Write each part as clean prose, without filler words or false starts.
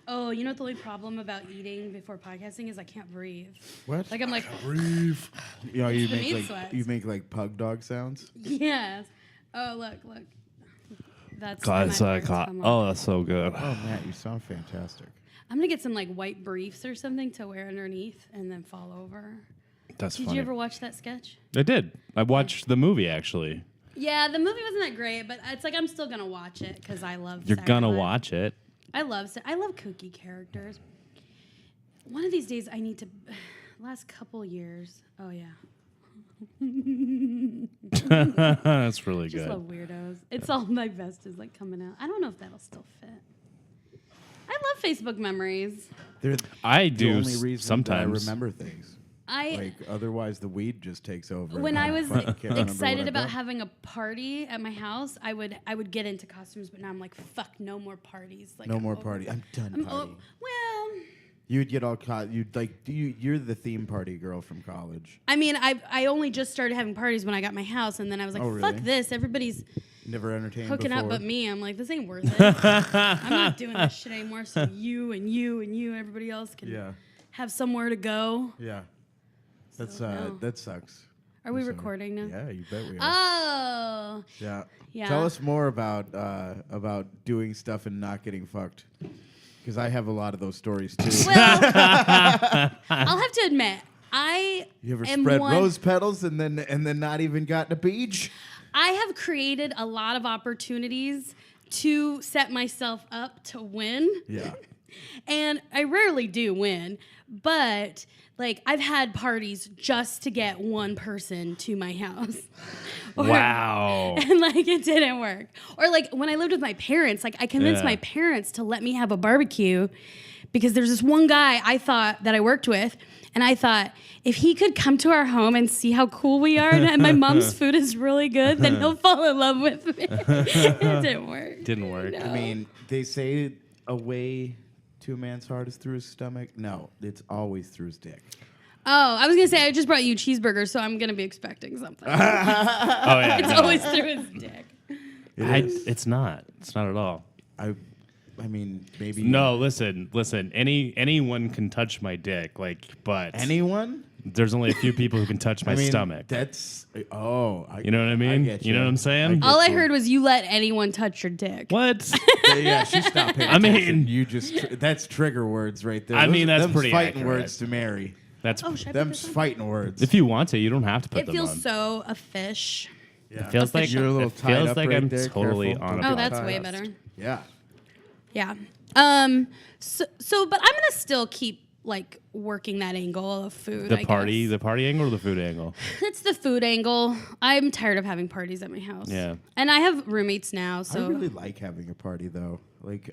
Oh, you know what the only problem about eating before podcasting is I can't breathe. What? Like I'm like, breathe. You know, It's the meat sweats. you make like pug dog sounds. yes. Oh, look. That's That's so good. Oh, Matt, you sound fantastic. I'm gonna get some like white briefs or something to wear underneath and then fall over. That's Did funny. you ever watch that sketch? I did. I watched the movie, actually. Yeah, the movie wasn't that great, but it's like I'm still gonna watch it because I love. You're Saturday gonna Night. watch it. I love kooky characters. One of these days, I need to. Last couple years. Oh yeah. That's really Just good. love weirdos. It's all my best is like coming out. I don't know if that'll still fit. I love Facebook memories. They're I the do only reason sometimes. that I remember things. I Like otherwise, the weed just takes over. when I was Can't remember what excited I about bought. having a party at my house, I would get into costumes, but now I'm like, fuck, no more parties. Like No I'm more over party. it. I'm done I'm partying. well, You'd get all caught. You'd like. You're the theme party girl from college. I mean, I only just started having parties when I got my house, and then I was like, Oh, fuck really? this. Everybody's Never entertained hooking before. up but me. I'm like, this ain't worth it. I'm not doing this shit anymore. So you and you and you, everybody else can Yeah. have somewhere to go. Yeah. That's So, no. that sucks. Are we So, recording now? Yeah, you bet we are. Oh. Yeah. Yeah. Tell us more about doing stuff and not getting fucked. Because I have a lot of those stories too. Well, I'll have to admit, I You ever am spread one- rose petals and then not even gotten a beach? I have created a lot of opportunities to set myself up to win. Yeah. And I rarely do win, but like I've had parties just to get one person to my house. Wow. And like it didn't work. Or like when I lived with my parents, like I convinced Yeah. my parents to let me have a barbecue because there's this one guy I thought that I worked with, and I thought if he could come to our home and see how cool we are and my mom's food is really good, then he'll fall in love with me. It didn't work. Didn't work. No. I mean, they say a way to a man's heart is through his stomach. No, it's always through his dick. Oh, I was gonna say I just brought you cheeseburgers, so I'm gonna be expecting something. Oh yeah. It's no. always through his dick. It's not. It's not at all. I mean, maybe No, listen. Anyone can touch my dick, but anyone. there's only a few people who can touch my I mean, stomach. That's You know what I mean? get You know what I'm saying? All I heard was you let anyone touch your dick. What? Yeah, she stopped paying I mean- attention. You just that's trigger words right there. I mean, that's them's pretty fighting accurate. words to Mary. That's Oh, should I put Them's this on? fighting words. if you want to. You don't have to put It them feels on. so a fish. Yeah. It feels like You're a little it tied feels up like right I'm there. totally Careful. on a Don't Oh, get that's way tied. better. Yeah. Yeah. So, but I'm gonna still keep like working that angle of food. the I party guess. angle or the food angle. It's the food angle. I'm tired of having parties at my house. Yeah. And I have roommates now, so I really like having a party though. Like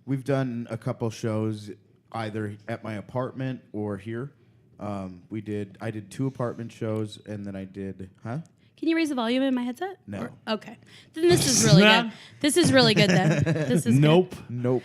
we've done a couple shows either at my apartment or here. I did 2 apartment shows and then I did Can you raise the volume in my headset? No. Okay. Then this is really good. This is really good then. This is Nope. Nope.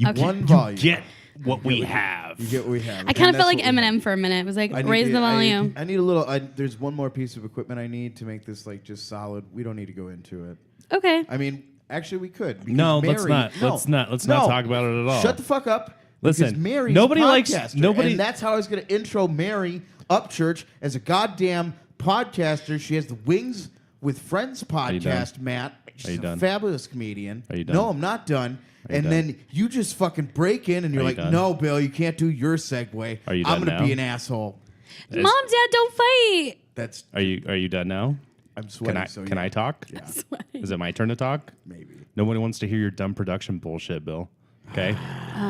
Okay. One volume. Get what we have. You get what we have. I kind of And felt like that's what we have. Eminem for a minute. It was like, I need raise to- the volume. I need a little. There's one more piece of equipment I need to make this like just solid. We don't need to go into it. Okay. I mean, actually, we could. because No, let's Mary- not. no, Let's not no. talk about it at all. Shut the fuck up. Listen, because Mary's nobody a likes- podcaster, nobody- and that's how I was going to intro Mary Upchurch as a goddamn podcaster. She has the Wings with Friends you podcast. Matt, she's you a done? fabulous comedian. Are you done? No, I'm not done. Are you And done? then you just fucking break in and you're Are you like, done? no, Bill, you can't do your segue. Are you I'm done gonna now? be an asshole. Mom, Dad, don't fight. That's Are you done now? I'm sweating. Can I talk? Yeah, Sweating. Is it my turn to talk? maybe. Nobody wants to hear your dumb production bullshit, Bill. Okay?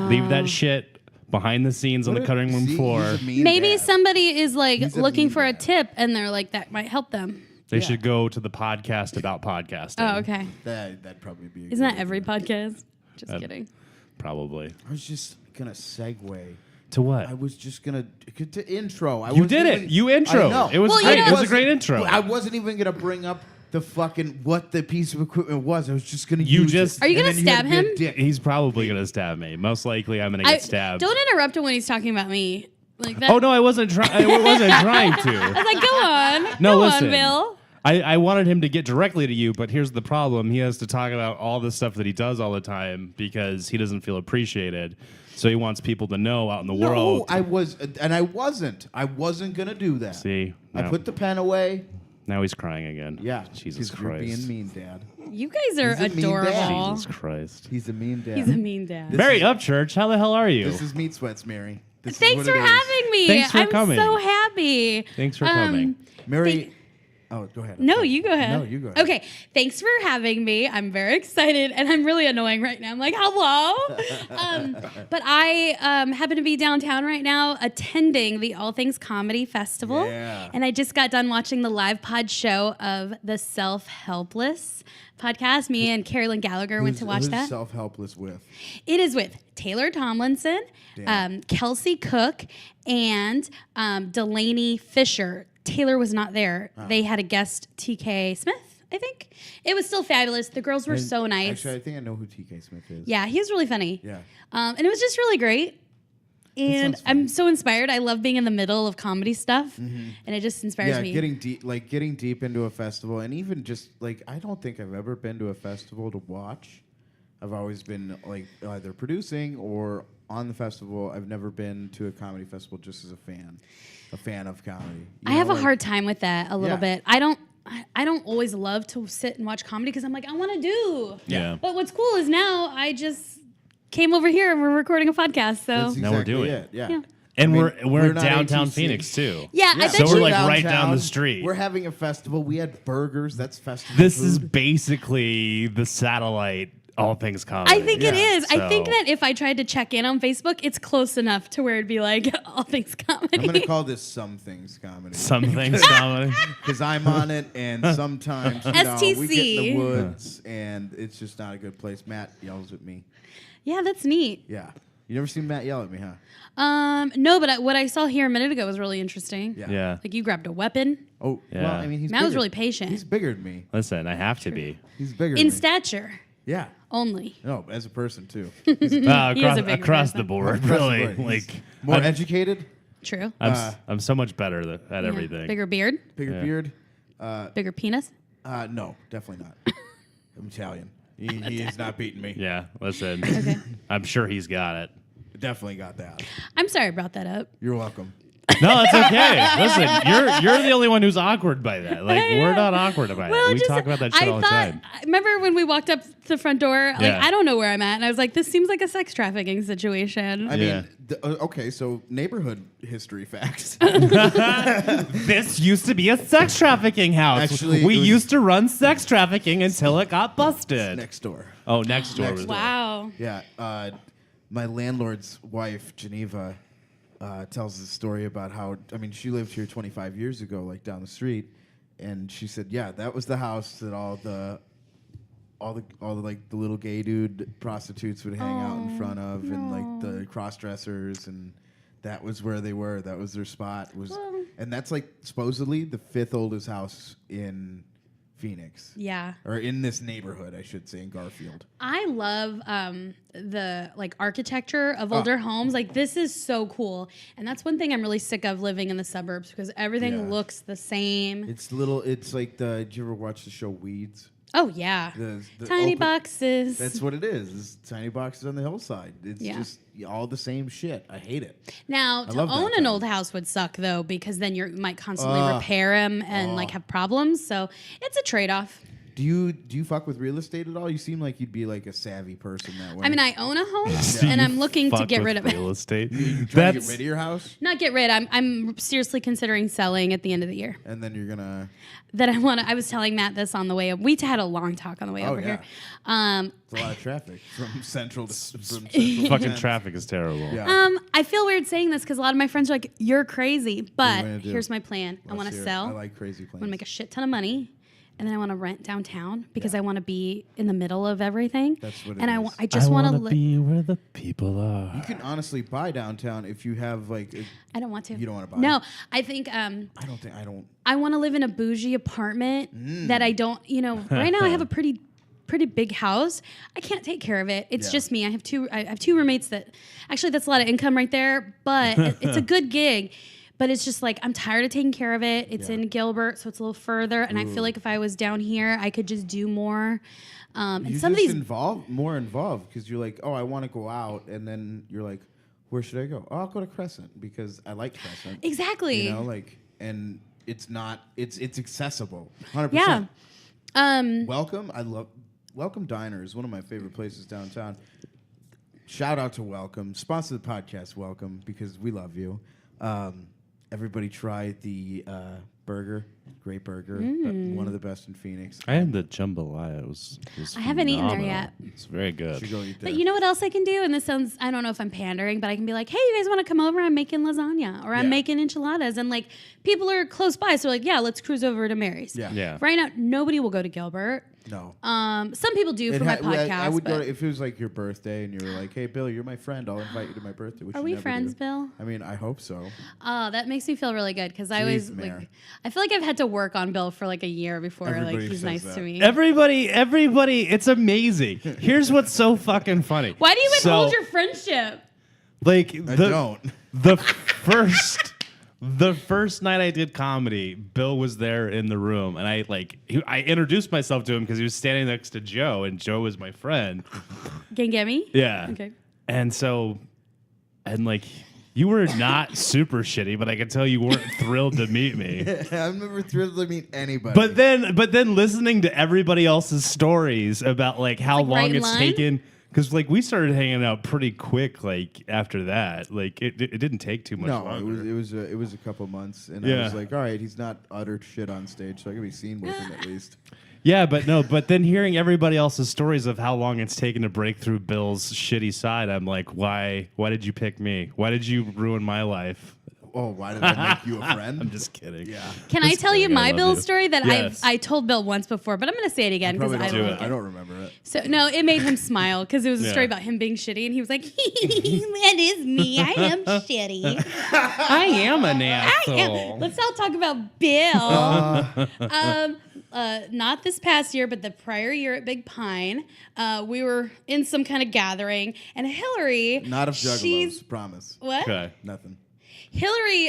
Leave that shit behind the scenes on the cutting room See, floor. he's a mean Maybe dad. somebody is like He's a looking mean for a dad. tip and they're like, that might help them. They Yeah. should go to the podcast about podcasting. Oh, okay. That'd probably be. Isn't that every podcast? Just Uh, kidding. Probably. I was just gonna segue. To what? I was just gonna to intro. You did it. You intro. I know. It was Well, you great. know- It was a great intro. I wasn't even gonna bring up the fucking what the piece of equipment was. I was just gonna. You use just- it. Are you And gonna then had stab to be a him? dick. He's probably going to stab me. Most likely I'm going to get stabbed. Don't interrupt him when he's talking about me. Like that. Oh, no, I wasn't trying to. I was like, go on. No, go listen. on, Bill. I wanted him to get directly to you, but here's the problem. He has to talk about all the stuff that he does all the time because he doesn't feel appreciated. So he wants people to know out in the world. No, I wasn't. I wasn't going to do that. See? I put the pen away. Now he's crying again. Yeah. Jesus You're Christ. being mean, Dad. You guys are He's a mean dad. adorable. Jesus Christ. He's a mean dad. He's a mean dad. Mary Upchurch, how the hell are you? This is Meat Sweats, Mary. This is Thanks what for it is. having me. Thanks for I'm coming. so happy. Thanks for coming. Mary. Oh, go ahead. No, you go ahead. No, you go ahead. Okay, thanks for having me. I'm very excited, and I'm really annoying right now. I'm like, hello. But I happen to be downtown right now attending the All Things Comedy Festival. Yeah. And I just got done watching the live pod show of the Self-Helpless podcast. Me and Carolyn Gallagher went to watch who's that. Self-Helpless with? It is with Taylor Tomlinson, Kelsey Cook, and Delaney Fisher. Taylor was not there. They had a guest, TK Smith, I think. It was still fabulous. The girls were so nice. Actually, I think I know who TK Smith is. Yeah, he was really funny. Yeah. And it was just really great. And sounds I'm so inspired. I love being in the middle of comedy stuff, and it just inspires Yeah, me. getting deep into a festival, and even just like I don't think I've ever been to a festival to watch. I've always been like either producing or on the festival. I've never been to a comedy festival just as a fan of comedy. I have a hard time with that a little Yeah. bit. I don't always love to sit and watch comedy because I'm like, I want to do. Yeah. But what's cool is now I just came over here and we're recording a podcast. So That's Now we're exactly doing it. Yeah. Yeah. And I mean, we're we're not downtown ATC. Phoenix, too. yeah, I Yeah. bet So we're you. like right down the street. We're having a festival. We had burgers. That's festival. This is food. basically the satellite All Things Comedy. I think it Yeah. is. I think So- that if I tried to check in on Facebook, it's close enough to where it'd be like All Things Comedy. I'm gonna call this Some Things Comedy. Some Things Comedy. Because I'm on it, and sometimes we get in STC. the woods, and it's just not a good place. Matt yells at me. Yeah, that's neat. Yeah, you never seen Matt yell at me, huh? No, but what I saw here a minute ago was really interesting. Yeah. Yeah. Like you grabbed a weapon Oh, Yeah. well, I mean, he's Matt was bigger- really patient. He's bigger than me. Listen, I have to be. He's bigger in than me. stature Yeah. only. No, as a person too. He is a bigger Across person. the board, Across the really. board. He's Like more I'm, educated, True. I'm so much better at Yeah. everything. Bigger beard, bigger Yeah. beard. bigger penis. No, definitely not. I'm Italian. He is not beating me. Yeah, listen. Okay. I'm sure he's got it. Definitely got that. I'm sorry I brought that up. You're welcome. No, it's okay. Listen, you're the only one who's awkward by that. Like we're not awkward about it. We talk about that shit all the time. Remember when we walked up the front door? Like Yeah. I don't know where I'm at, and I was like, "This seems like a sex trafficking situation." I Yeah. mean, okay, so neighborhood history facts. This used to be a sex trafficking house. Actually, we it was- used to run sex trafficking until it got busted. Next door. Oh, next door. Next was door. Wow. Yeah, my landlord's wife, Geneva, tells the story about how, I mean, she lived here 25 years ago, like down the street, and she said, yeah, that was the house that all the like the little gay dude prostitutes would hang out in front of, and like the cross dressers, and that was where they were. That was their spot. And that's like supposedly the 5th oldest house in Phoenix. Yeah. Or in this neighborhood, I should say, in Garfield. I love the like architecture of older homes. Like this is so cool, and that's one thing I'm really sick of living in the suburbs because everything Yeah. looks the same. It's like did you ever watch the show Weeds? Oh yeah, The tiny open- boxes. That's what it is. It's tiny boxes on the hillside. It's Yeah. just all the same shit. I hate it. Now, to love own that an town. old house would suck though, because then you might constantly repair them and like have problems. So it's a trade-off. Do you fuck with real estate at all? You seem like you'd be like a savvy person that way. I mean, I own a home, and I'm looking to Fuck get with rid of it. real estate. you trying to get rid of your house, Not get rid. I'm seriously considering selling at the end of the year. and then you're gonna. That I want to. I was telling Matt this on the way up. We had a long talk on the way over here. It's a lot of traffic from central to Fucking traffic is terrible. Yeah. I feel weird saying this because a lot of my friends are like, "You're crazy," but gonna do? here's my plan. I Let's want to hear it. sell. I like crazy I plans. want to make a shit ton of money, and then I want to rent downtown because I want to be in the middle of everything. That's what it and is. I just want to live. be where the people are. You can honestly buy downtown if you have like. I don't want to. You don't wanna buy? No, I think I don't. I want to live in a bougie apartment that I don't. Right now I have a pretty big house. I can't take care of it. It's Yeah. just me. I have two roommates that actually that's a lot of income right there, but it's a good gig. But it's just like I'm tired of taking care of it. It's in Gilbert, so it's a little further, and I feel like if I was down here, I could just do more. And You're some of just these more involved because you're like, oh, I want to go out, and then you're like, where should I go? Oh, I'll go to Crescent because I like Crescent. exactly. You know, like, and it's accessible, 100%. Yeah. Welcome Diner is one of my favorite places downtown. Shout out to Welcome, sponsor the podcast. Welcome because we love you. Everybody try the burger, great burger, one of the best in Phoenix. I had the jambalaya. It was I haven't eaten there phenomenal. yet. It's very good. Should go eat But there. you know what else I can do? And this sounds, I don't know if I'm pandering, but I can be like, hey, you guys want to come over? I'm making lasagna or I'm Yeah. making enchiladas. And like people are close by. So like, yeah, let's cruise over to Mary's. Yeah. Right now, nobody will go to Gilbert. No. Some people do for my podcast. I would go but- to, if it was like your birthday and you were like, hey, Bill, you're my friend. I'll invite you to my birthday. Which Are you we never friends, do. Bill? I mean, I hope so. Oh, that makes me feel really good because I always Mare. like. I feel like I've had to work on Bill for like a year before Everybody like he's says nice that. to me. Everybody, it's amazing. Here's what's so fucking funny. Why do you withhold So, your friendship? like I don't. the first night I did comedy, Bill was there in the room, and I introduced myself to him because he was standing next to Joe, and Joe was my friend. Can you get me? Yeah. Okay. And so, and like, you were not super shitty, but I could tell you weren't thrilled to meet me. I'm never thrilled to meet anybody. But then listening to everybody else's stories about like how Like, right long in it's line? taken. Because like we started hanging out pretty quick, like after that, like it didn't take too much no, longer. it was a couple months, and I Yeah. was like, all right, he's not uttered shit on stage, so I can be seen with him at least. Yeah, but then hearing everybody else's stories of how long it's taken to break through Bill's shitty side, I'm like, why did you pick me? Why did you ruin my life? Oh, why did I make you a friend? I'm just kidding. Yeah. Can I Just tell you kidding, I my love Bill you. story that Yes. I told Bill once before, but I'm going to say it again because Probably I don't. like I it. don't remember it. So no, it made him smile because it was a story Yeah. about him being shitty, and he was like, "That is me. I am shitty. I am an I asshole. am." Let's all talk about Bill. Not this past year, but the prior year at Big Pine, we were in some kind of gathering, and Hillary, Not of she's juggalos, promise. what? Okay. Nothing. Hillary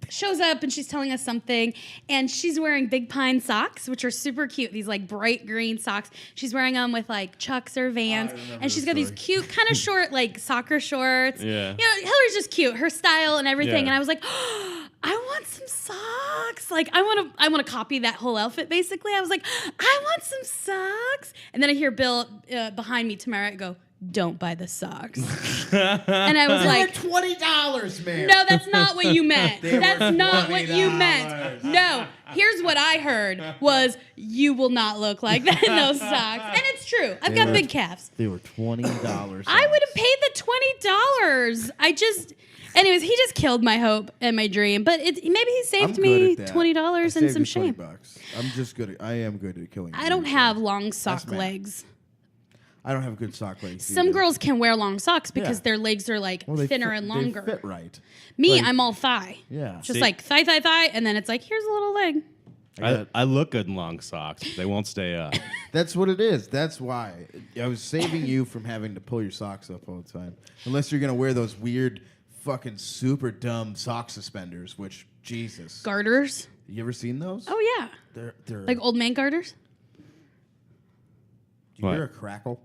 shows up and she's telling us something, and she's wearing Big Pine socks, which are super cute. These like bright green socks. She's wearing them with like Chucks or Vans, and she's got these cute, kind of short like soccer shorts. Yeah. You know, Hillary's just cute, her style and everything. Yeah. And I was like, oh, I want some socks. Like I want to copy that whole outfit. Basically, I was like, I want some socks. And then I hear Bill behind me, Tamara, go, "Don't buy the socks." And I was like, $20, man. no, that's not what you meant. They That's were not what you $20. meant. No, here's what I heard was you will not look like that in those socks. And it's true. I've got big calves. They were $20. I would have paid the $20. Anyways, he just killed my hope and my dream. But maybe he saved me $20 and some shame. I'm just good. I am good at killing. I don't have long sock mad. legs. I don't have good sock legs. Some either. girls can wear long socks because Yeah. their legs are like Well, they thinner fit- and longer. They fit right. Me, Like- I'm all thigh. Yeah. Just See- like thigh, and then it's like, here's a little leg. I look good in long socks. But they won't stay up. That's what it is. That's why I was saving you from having to pull your socks up all the time. Unless you're gonna wear those weird, fucking super dumb sock suspenders. Which Jesus, Garters. you ever seen those? Oh, yeah. They're Like old man garters? Do you hear What? a crackle?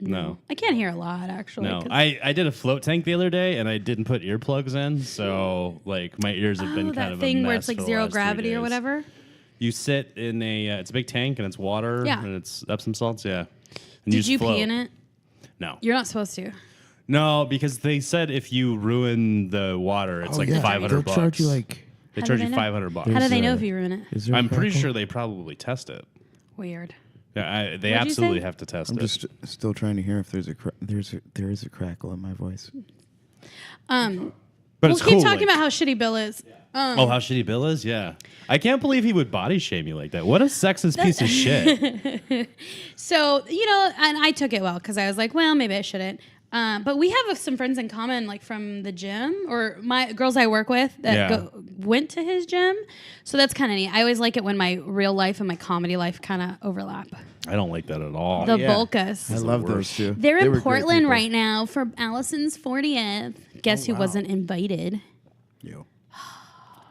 No. I can't hear a lot, actually. No, 'cause- I did a float tank the other day and I didn't put earplugs in, so like my ears have been kind that of thing a mess where it's like for the zero last 3 gravity or days. whatever. You sit in it's a big tank and it's water Yeah. and it's Epsom salts, yeah. And Did just you float. pee in it? No, You're not supposed to. no, because they said if you ruin the water, it's like $500. They'll charge you like. They How charge do you they know? $500. How do they know a- if you ruin it? Is there a I'm pretty crackle? sure they probably test it. Weird. Yeah, they What'd you absolutely say? have to test I'm it. just still trying to hear if there is a crackle in my voice. but We'll it's keep cool, talking like- about how shitty Bill is. Oh, how shitty Bill is? Yeah. I can't believe he would body shame you like that. What a sexist piece of shit. So, and I took it well because I was like, well, maybe I shouldn't. But we have some friends in common, like from the gym, or my girls I work with that Yeah. went to his gym. So that's kind of neat. I always like it when my real life and my comedy life kind of overlap. I don't like that at all. The yeah. Bulkus. I love those worst. two. They're They in were great Portland people. right now for Allison's 40th. Guess who wow. wasn't invited? You.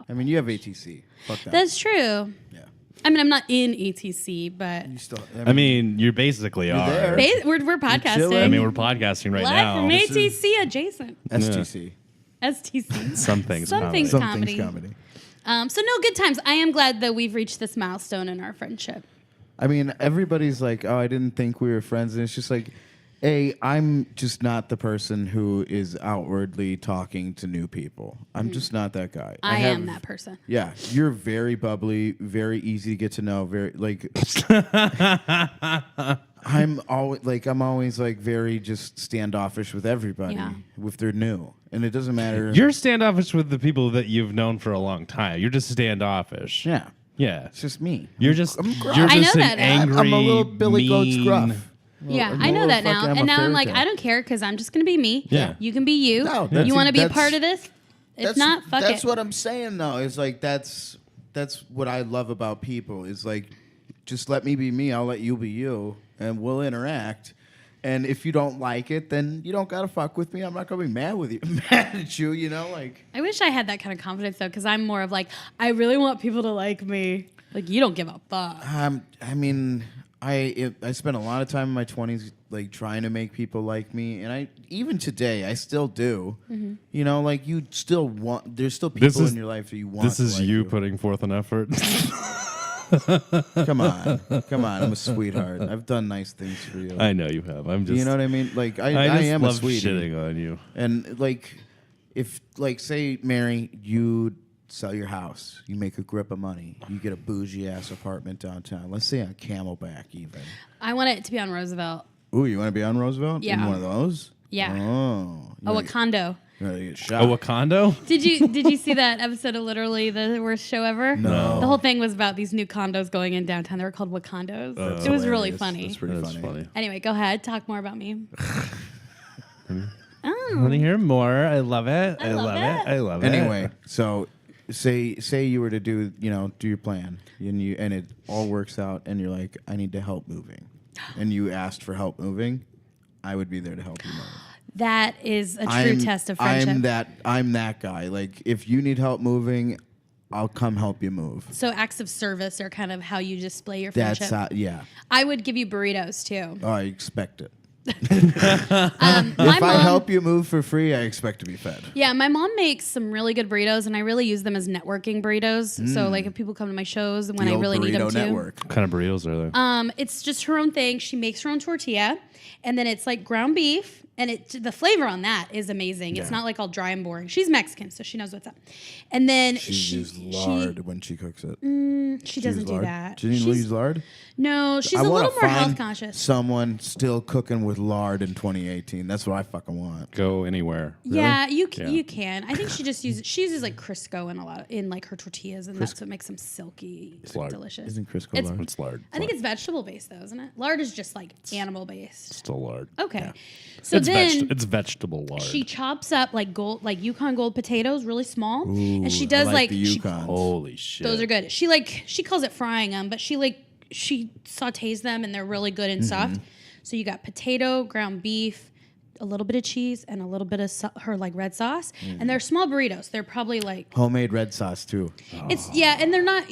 I mean, you have ATC. Fuck that. That's true. Yeah. I mean, I'm not in ATC, but You still. I mean, you basically are. there. we're chilling. podcasting. I mean, we're podcasting right live now. from This ATC adjacent. STC. STC. Some things Something's comedy. comedy. comedy. So no, good times. I am glad that we've reached this milestone in our friendship. I mean, everybody's like, "Oh, I didn't think we were friends," and it's just like, I'm just not the person who is outwardly talking to new people. I'm just not that guy. I am that person. Yeah, you're very bubbly, very easy to get to know. Very like, I'm always like very just standoffish with everybody Yeah. if they're new, and it doesn't matter. You're standoffish with the people that you've known for a long time. You're just standoffish. yeah, Yeah. it's just me. You're just I'm gruff. you're I just know an that now. angry, I'm a little Billy Goat's mean- gruff. Yeah, I'm I a know little that now. fucking- I'm a And now I'm fairy like, tale. I don't care because I'm just going to be me. Yeah. You can be you. No, You want to be a that's- part of this? If not, fuck that's it. what I'm saying though. Is like that's what I love about people. Is like just let me be me. I'll let you be you, and we'll interact. And if you don't like it, then you don't gotta fuck with me. I'm not gonna be mad with you, mad at you. You know, like I wish I had that kind of confidence though, because I'm more of like, I really want people to like me. Like, you don't give a fuck. I mean, I spent a lot of time in my 20s like trying to make people like me, and even today I still do. Mm-hmm. You know, like you still want. There's still people in your life that you want. This to is like you putting forth an effort. Come on. I'm a sweetheart. I've done nice things for you. I know you have. I'm just. You know what I mean? Like I I just am love a sweetie. shitting on you. And like, if like say Mary, you sell your house, you make a grip of money, you get a bougie ass apartment downtown. Let's say on Camelback even. I want it to be on Roosevelt. Ooh, you want to be on Roosevelt? Yeah. In one of those? Yeah. Oh. A condo. You gotta get shot. A Wakando? Did you see that episode of Literally the Worst Show Ever? No. The whole thing was about these new condos going in downtown. They were called Wakandos. That's It was really hilarious. funny. That's pretty That's funny. funny. Anyway, go ahead. Talk more about me. I want to hear more. I love it. I love love it. it. I love it. Anyway, so say you were to do your plan and it all works out and you're like, I need to help moving, and you asked for help moving, I would be there to help you move. That is a true test of friendship. I'm that guy. Like if you need help moving, I'll come help you move. So acts of service are kind of how you display your That's friendship. yeah. I would give you burritos too. Oh, I expect it. My If I mom- help you move for free, I expect to be fed. Yeah, my mom makes some really good burritos, and I really use them as networking burritos. So, like, if people come to my shows when The I old really need them burrito to. network. What kind of burritos are there? It's just her own thing. She makes her own tortilla, and then it's like ground beef, and the flavor on that is amazing. It's Yeah. not like all dry and boring. She's Mexican, so she knows what's up. And then She uses lard when she cooks it. She doesn't Use do lard? that. She didn't use lard? No, she's I a wanna little more health find conscious. Someone still cooking with lard in 2018. That's what I fucking want. Go anywhere. Yeah, you Yeah. you can. I think she uses like Crisco in like her tortillas, and that's what makes them silky, lard. delicious. Isn't Crisco It's- lard? It's lard. I think it's vegetable based though, isn't it? Lard is just like animal based. still lard. Okay, so It's, then it's vegetable lard. she chops up like Yukon Gold potatoes, really small, and she Ooh, does I like the she- Yukons. Holy shit. those are good. She calls it frying them, but she sautés them and they're really good and Mm-hmm. soft. So you got potato, ground beef, a little bit of cheese, and a little bit of her like red sauce. And they're small burritos. They're probably like Homemade red sauce too. and they're not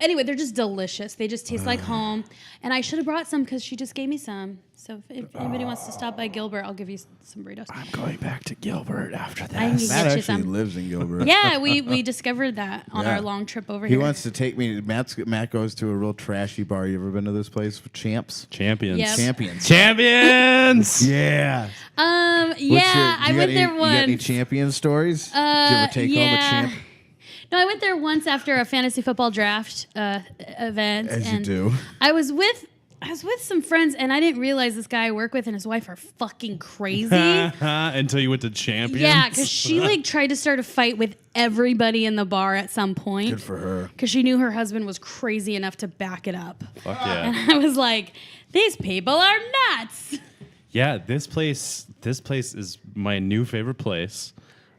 anyway. They're just delicious. They just taste like home. And I should have brought some because she just gave me some. So if anybody wants to stop by Gilbert, I'll give you some burritos. I'm going back to Gilbert after I this. can Matt get you actually some. lives in Gilbert. Yeah, we discovered that on Yeah. our long trip over He here. wants to take me. Matt goes to a real trashy bar. You ever been to this place? Champs? Champions. Yep. Champions. Champions! Yeah. I went there You got any once. champion stories? Did you ever take home a champ? No, I went there once after a fantasy football draft event. As you and do. I was with some friends, and I didn't realize this guy I work with and his wife are fucking crazy. Until you went to Champions? Yeah, because she like tried to start a fight with everybody in the bar at some point. Good for her. Because she knew her husband was crazy enough to back it up. Fuck yeah. And I was like, these people are nuts. Yeah, this place is my new favorite place.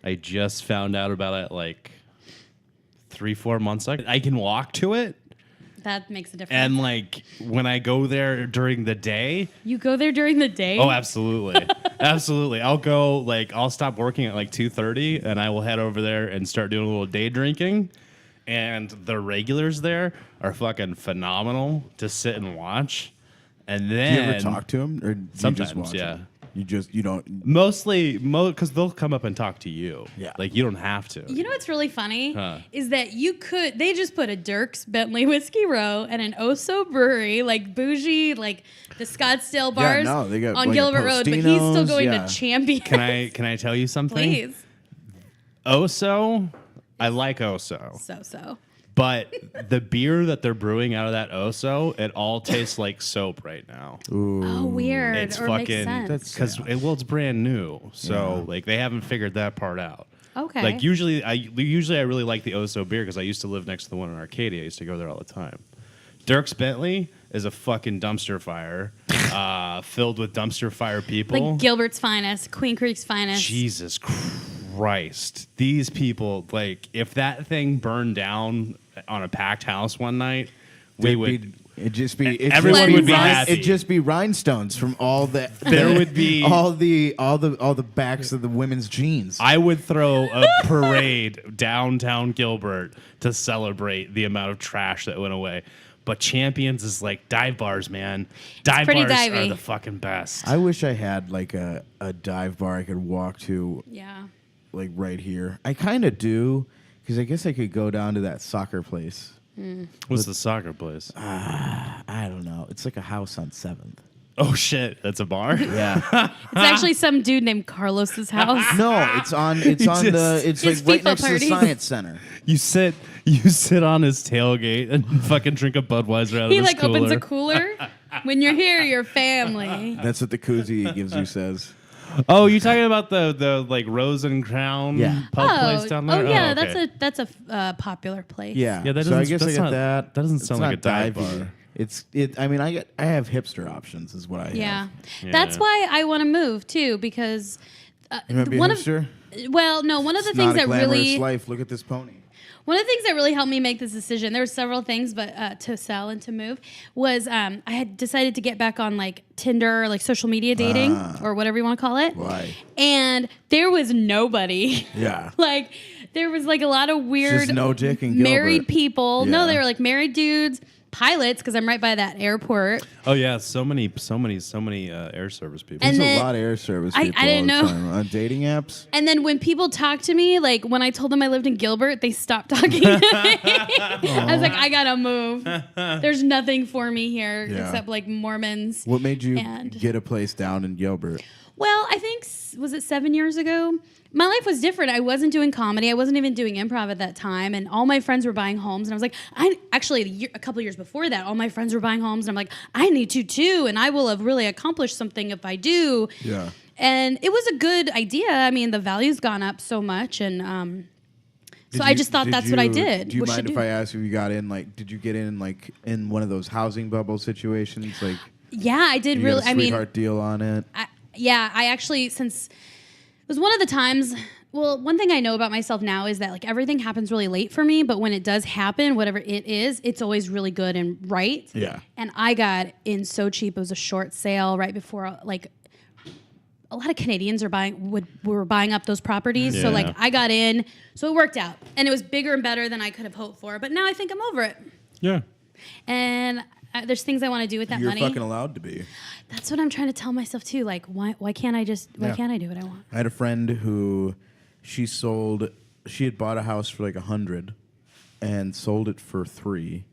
I just found out about it like 3-4 months ago. I can walk to it. That makes a difference. And like when I go there during the day, You go there during the day? oh, absolutely. Absolutely. I'll stop working at like 2:30 and I will head over there and start doing a little day drinking. And the regulars there are fucking phenomenal to sit and watch. And then Do you ever talk to them, or do sometimes, you just watch yeah. them? You don't. Mostly, because they'll come up and talk to you. Yeah. Like, you don't have to. You know what's really funny Huh. is that they just put a Dirk's Bentley Whiskey Row and an Oso Brewery, like bougie, like the Scottsdale bars no, they got on like a Gilbert Road, but he's still Postino's, going yeah. to Champions. Can I tell you something? Please. Oso, I like Oso. So. But the beer that they're brewing out of that Oso, it all tastes like soap right now. Oh, weird. It's or fucking makes sense. because it's brand new, so like they haven't figured that part out. Okay. Like usually I really like the Oso beer because I used to live next to the one in Arcadia. I used to go there all the time. Dirk's Bentley is a fucking dumpster fire, filled with dumpster fire people. Like Gilbert's finest, Queen Creek's finest. Jesus Christ. These people, like, if that thing burned down on a packed house one night, It'd just be everyone would be happy. It'd just be rhinestones from all the. There would be all the backs of the women's jeans. I would throw a parade downtown Gilbert to celebrate the amount of trash that went away. But Champions is like dive bars, man. Dive pretty bars divey. are the fucking best. I wish I had like a dive bar I could walk to, Yeah. like right here. I kind of do, because I guess I could go down to that soccer place. What's the soccer place? I don't know. It's like a house on 7th. Oh shit, that's a bar. Yeah. It's actually some dude named Carlos's house. No, it's on like His right FIFA next to parties. the Science Center. You sit on his tailgate and fucking drink a Budweiser out of He his like cooler. opens a cooler. When you're here, you're family. That's what the koozie he gives you says. Oh, you talking about the like Rose and Crown pub place down there? yeah, okay. that's a popular place. Yeah. Yeah, that so I doesn't- guess I that's got not- that. that doesn't It's sound not like a dive divey. bar. I mean, I have hipster options, is what I have. Yeah. Yeah. That's why I want to move too, because You want to be a one hipster? well, no, one of the It's things not a that glamorous really life. Look at this pony. One of the things that really helped me make this decision, there were several things, but to sell and to move, was I had decided to get back on like Tinder, like social media dating, or whatever you want to call it. Why? And there was nobody. Yeah. Like there was like a lot of weird Just no dick and Gilbert. married people. No, Yeah. they were like married dudes, pilots, because I'm right by that airport. Oh yeah, so many air service people. And There's then- a lot of air service I people didn't all the know. time. On dating apps? And then when people talk to me, like when I told them I lived in Gilbert, they stopped talking to me. I was like, I gotta move. There's nothing for me here Yeah. except like Mormons. What made you And- get a place down in Gilbert? Well, I think, was it 7 years ago? My life was different. I wasn't doing comedy. I wasn't even doing improv at that time. And all my friends were buying homes. And I was like, a couple of years before that, all my friends were buying homes. And I'm like, I need to too. And I will have really accomplished something if I do. Yeah. And it was a good idea. I mean, the value's gone up so much. And so I just thought that's what I did. Do you What mind should if I ask if you got in, like, did you get in, like, in one of those housing bubble situations? Like, Yeah, I did you really. got a sweetheart deal on it? I actually, since it was one of the times, well, one thing I know about myself now is that like everything happens really late for me, but when it does happen, whatever it is, it's always really good and right. Yeah. And I got in so cheap. It was a short sale right before, like, a lot of Canadians were buying up those properties. So Yeah. like I got in, so it worked out. And it was bigger and better than I could have hoped for. But now I think I'm over it. Yeah. And there's things I want to do with that You're money. fucking allowed to be. That's what I'm trying to tell myself too. Like, why can't I can't I do what I want? I had a friend who she had bought a house for like 100 and sold it for 3,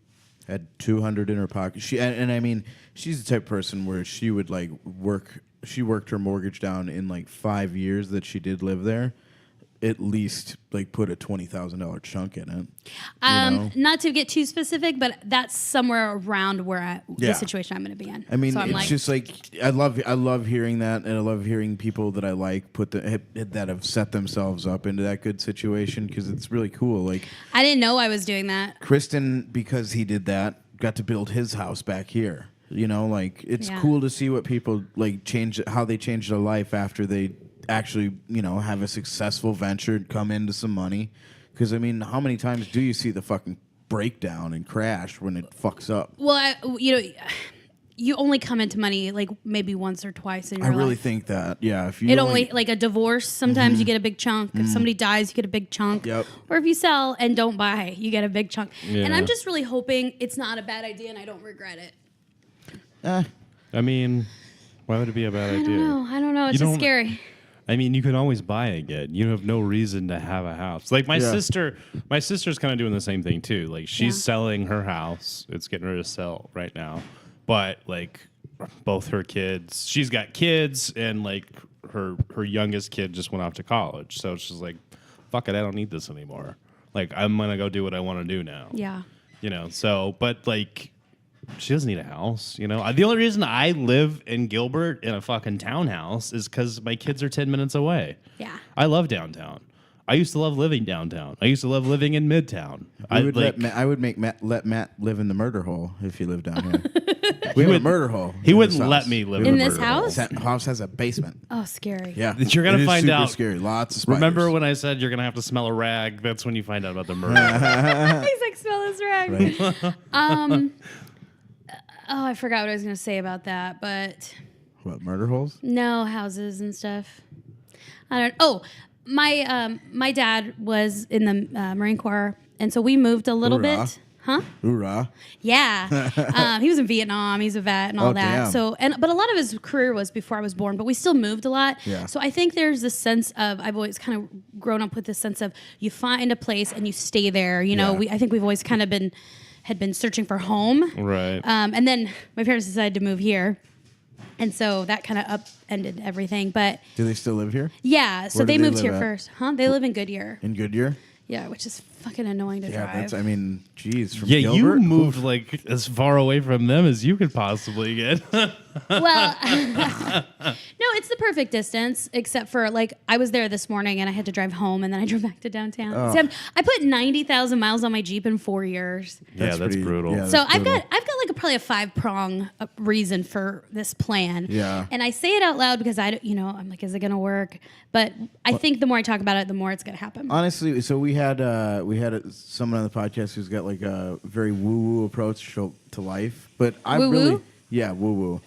had 200 in her pocket. And I mean, she's the type of person where she would like she worked her mortgage down in like 5 years that she did live there. At least like put a $20,000 chunk in it. You know? Not to get too specific, but that's somewhere around where Yeah. the situation I'm going to be in. I mean, so I'm it's like, just like I love hearing that, and I love hearing people that I like that have set themselves up into that good situation, because it's really cool. Like I didn't know I was doing that. Kristen, because he did that, got to build his house back here. You know, like it's Yeah. cool to see what people like how they change their life after they actually, you know, have a successful venture, come into some money. Because I mean, how many times do you see the fucking breakdown and crash when it fucks up? Well, you only come into money like maybe once or twice in your I really life. think that. Yeah. If you It only like a divorce. Sometimes you get a big chunk. If somebody dies, you get a big chunk. Yep. Or if you sell and don't buy, you get a big chunk. Yeah. And I'm just really hoping it's not a bad idea and I don't regret it. I mean, why would it be a bad idea? I don't know. It's You just don't- scary. I mean, you can always buy again. You have no reason to have a house. Like my sister's kind of doing the same thing too. Like she's selling her house. It's getting ready to sell right now. But like both her kids, she's got kids, and like her youngest kid just went off to college. So she's like, fuck it, I don't need this anymore. Like I'm gonna go do what I want to do now. Yeah. You know, so, but like, she doesn't need a house, you know? The only reason I live in Gilbert in a fucking townhouse is because my kids are 10 minutes away. Yeah. I love downtown. I used to love living downtown. I used to love living in Midtown. I would let Matt live in the murder hole if he lived down here. We have a murder hole. He in wouldn't this let house. me live In a this murder hole. house? That house has a basement. Oh, scary. Yeah. You're gonna It is find super out. scary. Lots of spiders. Remember when I said you're going to have to smell a rag? That's when you find out about the murder. He's like, smell this rag. Right. Oh, I forgot what I was going to say about that, but What, murder holes? no, houses and stuff. I don't. Oh, my dad was in the Marine Corps, and so we moved a little Hoorah. bit. Huh? Hoorah. Yeah. He was in Vietnam. He's a vet and all Oh, that. damn. So, but a lot of his career was before I was born, but we still moved a lot. Yeah. So I think there's this sense of, I've always kind of grown up with this sense of you find a place and you stay there. You know, Yeah. I think we've always kind of had been searching for home. Right. And then my parents decided to move here. And so that kind of upended everything. But Do they still live here? yeah, so Where do they they moved live here at? first. Huh? They live in Goodyear. In Goodyear? Yeah, which is fucking annoying to Yeah, drive. that's, I mean, geez. From Yeah, you Gilbert? moved like as far away from them as you could possibly get. Well, no, it's the perfect distance, except for like I was there this morning and I had to drive home and then I drove back to downtown. Oh. So I put 90,000 miles on my Jeep in 4 years. Yeah, that's pretty- brutal. yeah, So that's I've brutal. got like probably a 5-prong reason for this plan. Yeah. And I say it out loud because I'm like, is it gonna work? But I think the more I talk about it, the more it's gonna happen. Honestly, so we had someone on the podcast who's got like a very woo-woo approach to life, but I Woo-woo? really, yeah, woo-woo.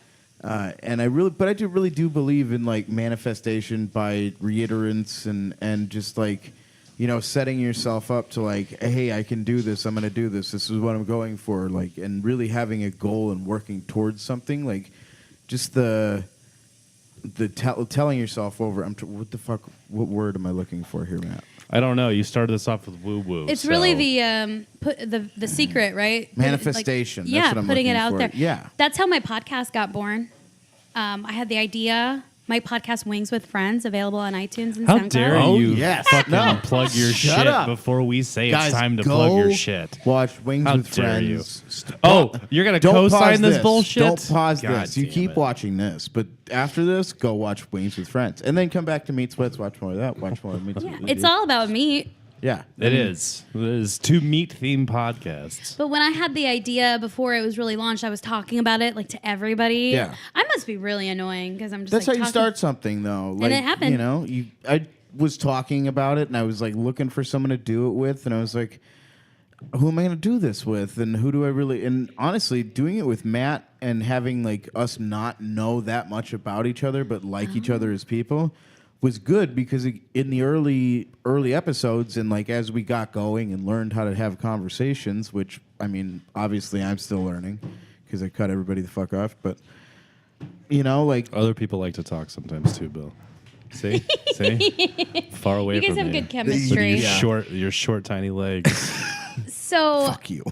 And I do really believe in like manifestation by reiterance and just like, you know, setting yourself up to like, hey, I can do this. I'm going to do this. This is what I'm going for. Like, and really having a goal and working towards something. Like, just telling yourself over. What the fuck? What word am I looking for here, Matt? I don't know. You started this off with woo woo. It's really the secret, right? Manifestation. Like, yeah, That's what I'm putting it looking out for. there. Yeah. That's how my podcast got born. I had the idea. My podcast, Wings with Friends, available on iTunes and How SoundCloud. dare Oh, you yes. fucking No. plug your Shut shit up. before we say Guys, it's time to go plug your shit. Watch Wings How with dare Friends. Oh, you're going to Don't co-sign pause this bullshit? Don't pause God this. You damn keep it. watching this, but after this, go watch Wings with Friends, and then come back to Meat Sweats. Watch more of that. Watch more of Meat Yeah, Sweats. it's all about meat. Yeah, It is. It is 2 meat-themed podcasts. But when I had the idea before it was really launched, I was talking about it like to everybody. Yeah. I must be really annoying because I'm just That's like, how you talking- start something, though. Like, it happened. You know, I was talking about it, and I was like looking for someone to do it with, and I was like, who am I going to do this with, and who do I really? And honestly, doing it with Matt and having like us not know that much about each other, but like each other as people, was good because in the early episodes and like as we got going and learned how to have conversations, which I mean, obviously I'm still learning because I cut everybody the fuck off, but you know, like Other people like to talk sometimes too, Bill. See? See? Far away You guys from have me. good With chemistry. your short, tiny legs. So fuck you.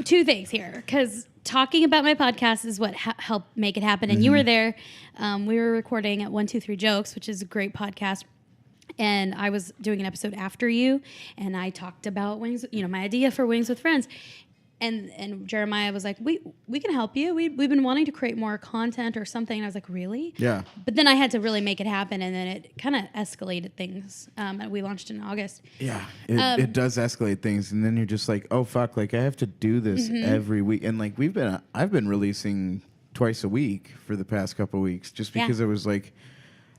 two things here because talking about my podcast is what helped make it happen, and you were there. We were recording at 123 Jokes, which is a great podcast, and I was doing an episode after you, and I talked about wings, my idea for Wings with Friends. And Jeremiah was like, we can help you. We've been wanting to create more content or something. And I was like, really? Yeah. But then I had to really make it happen, and then it kind of escalated things. We launched in August. Yeah, it does escalate things, and then you're just like, oh fuck, like I have to do this every week, and like I've been releasing twice a week for the past couple of weeks, just Yeah. because it was like,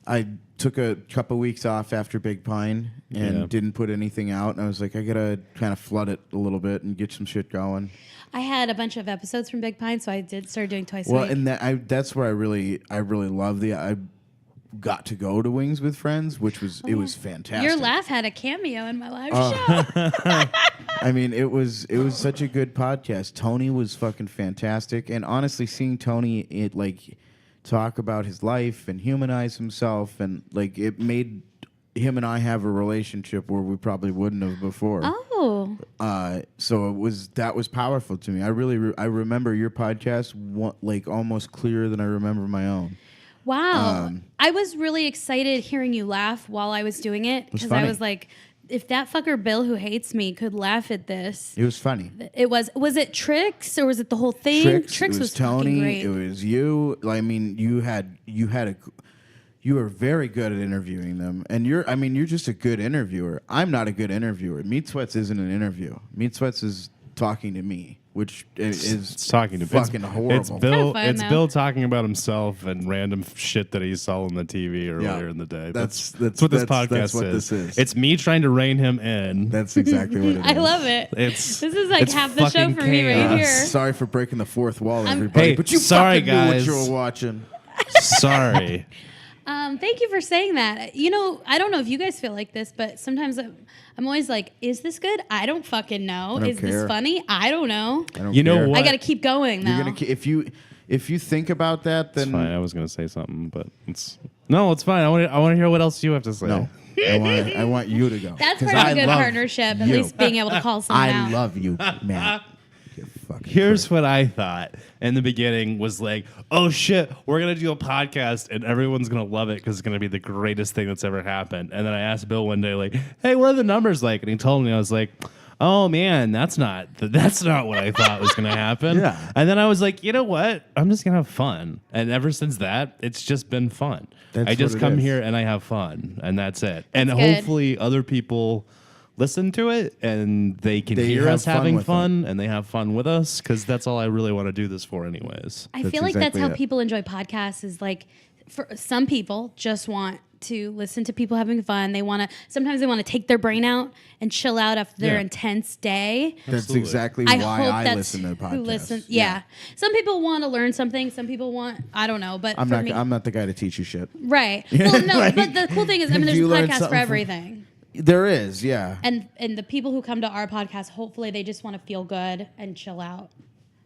I took a couple weeks off after Big Pine and didn't put anything out. And I was like, I got to kind of flood it a little bit and get some shit going. I had a bunch of episodes from Big Pine, so I did start doing twice a Well, week. and that's where I really love I got to go to Wings with Friends, which was was fantastic. Your laugh had a cameo in my live show. I mean, it was such a good podcast. Tony was fucking fantastic, and honestly, seeing Tony talk about his life and humanize himself, and like it made him and I have a relationship where we probably wouldn't have before. Oh. So that was powerful to me. I remember your podcast almost clearer than I remember my own. Wow. I was really excited hearing you laugh while I was doing it because I was like, if that fucker Bill who hates me could laugh at this. It was funny. It was it Trix or was it the whole thing? Trix was Tony. Great. It was you. I mean, you were very good at interviewing them, and you're just a good interviewer. I'm not a good interviewer. Meat Sweats isn't an interview. Meat Sweats is talking to me, which is talking to fucking horrible. It's Bill. Fun, it's though. Bill talking about himself and random shit that he saw on the TV earlier in the day. That's what this podcast that's what this is. It's me trying to rein him in. That's exactly what it is. I love it. This is like half the show fucking for me right here. Sorry for breaking the fourth wall, everybody. Hey, but you sorry, fucking knew guys. what you were watching. Sorry. Thank you for saying that. You know, I don't know if you guys feel like this, but sometimes I'm always like, is this good? I don't fucking know. I don't Is care. this funny? I don't know. I don't You know care. what? I got to keep going though. You're gonna if you think about that, then It's fine. I was going to say something, but it's fine. I want to hear what else you have to say. no. I want you to go. That's 'Cause part of I a good love partnership, at you. least being able to call someone out. I love you, Matt. You fucking Here's what I thought in the beginning was like, oh shit, we're going to do a podcast and everyone's going to love it because it's going to be the greatest thing that's ever happened. And then I asked Bill one day, like, hey, what are the numbers like? And he told me, I was like, oh man, that's not what I thought was going to happen. Yeah. And then I was like, you know what? I'm just going to have fun. And ever since that, it's just been fun. That's I just what it come is. here and I have fun. And that's it. And good. hopefully other people listen to it and they can They hear have us fun having with fun and they have fun with us because that's all I really want to do this for anyways. I That's feel like exactly that's how it. people enjoy podcasts is like for some people just want to listen to people having fun. Sometimes they want to take their brain out and chill out after their Yeah. intense day. That's Absolutely. exactly I why hope I that's listen to podcasts. who listen. Yeah. Some people want to learn something. Some people want, I don't know, but I'm for not. me, I'm not the guy to teach you shit. right. Well, no, Like, but the cool thing is, if there's a you learn podcast for something from- everything. There is, yeah. And the people who come to our podcast, hopefully they just want to feel good and chill out,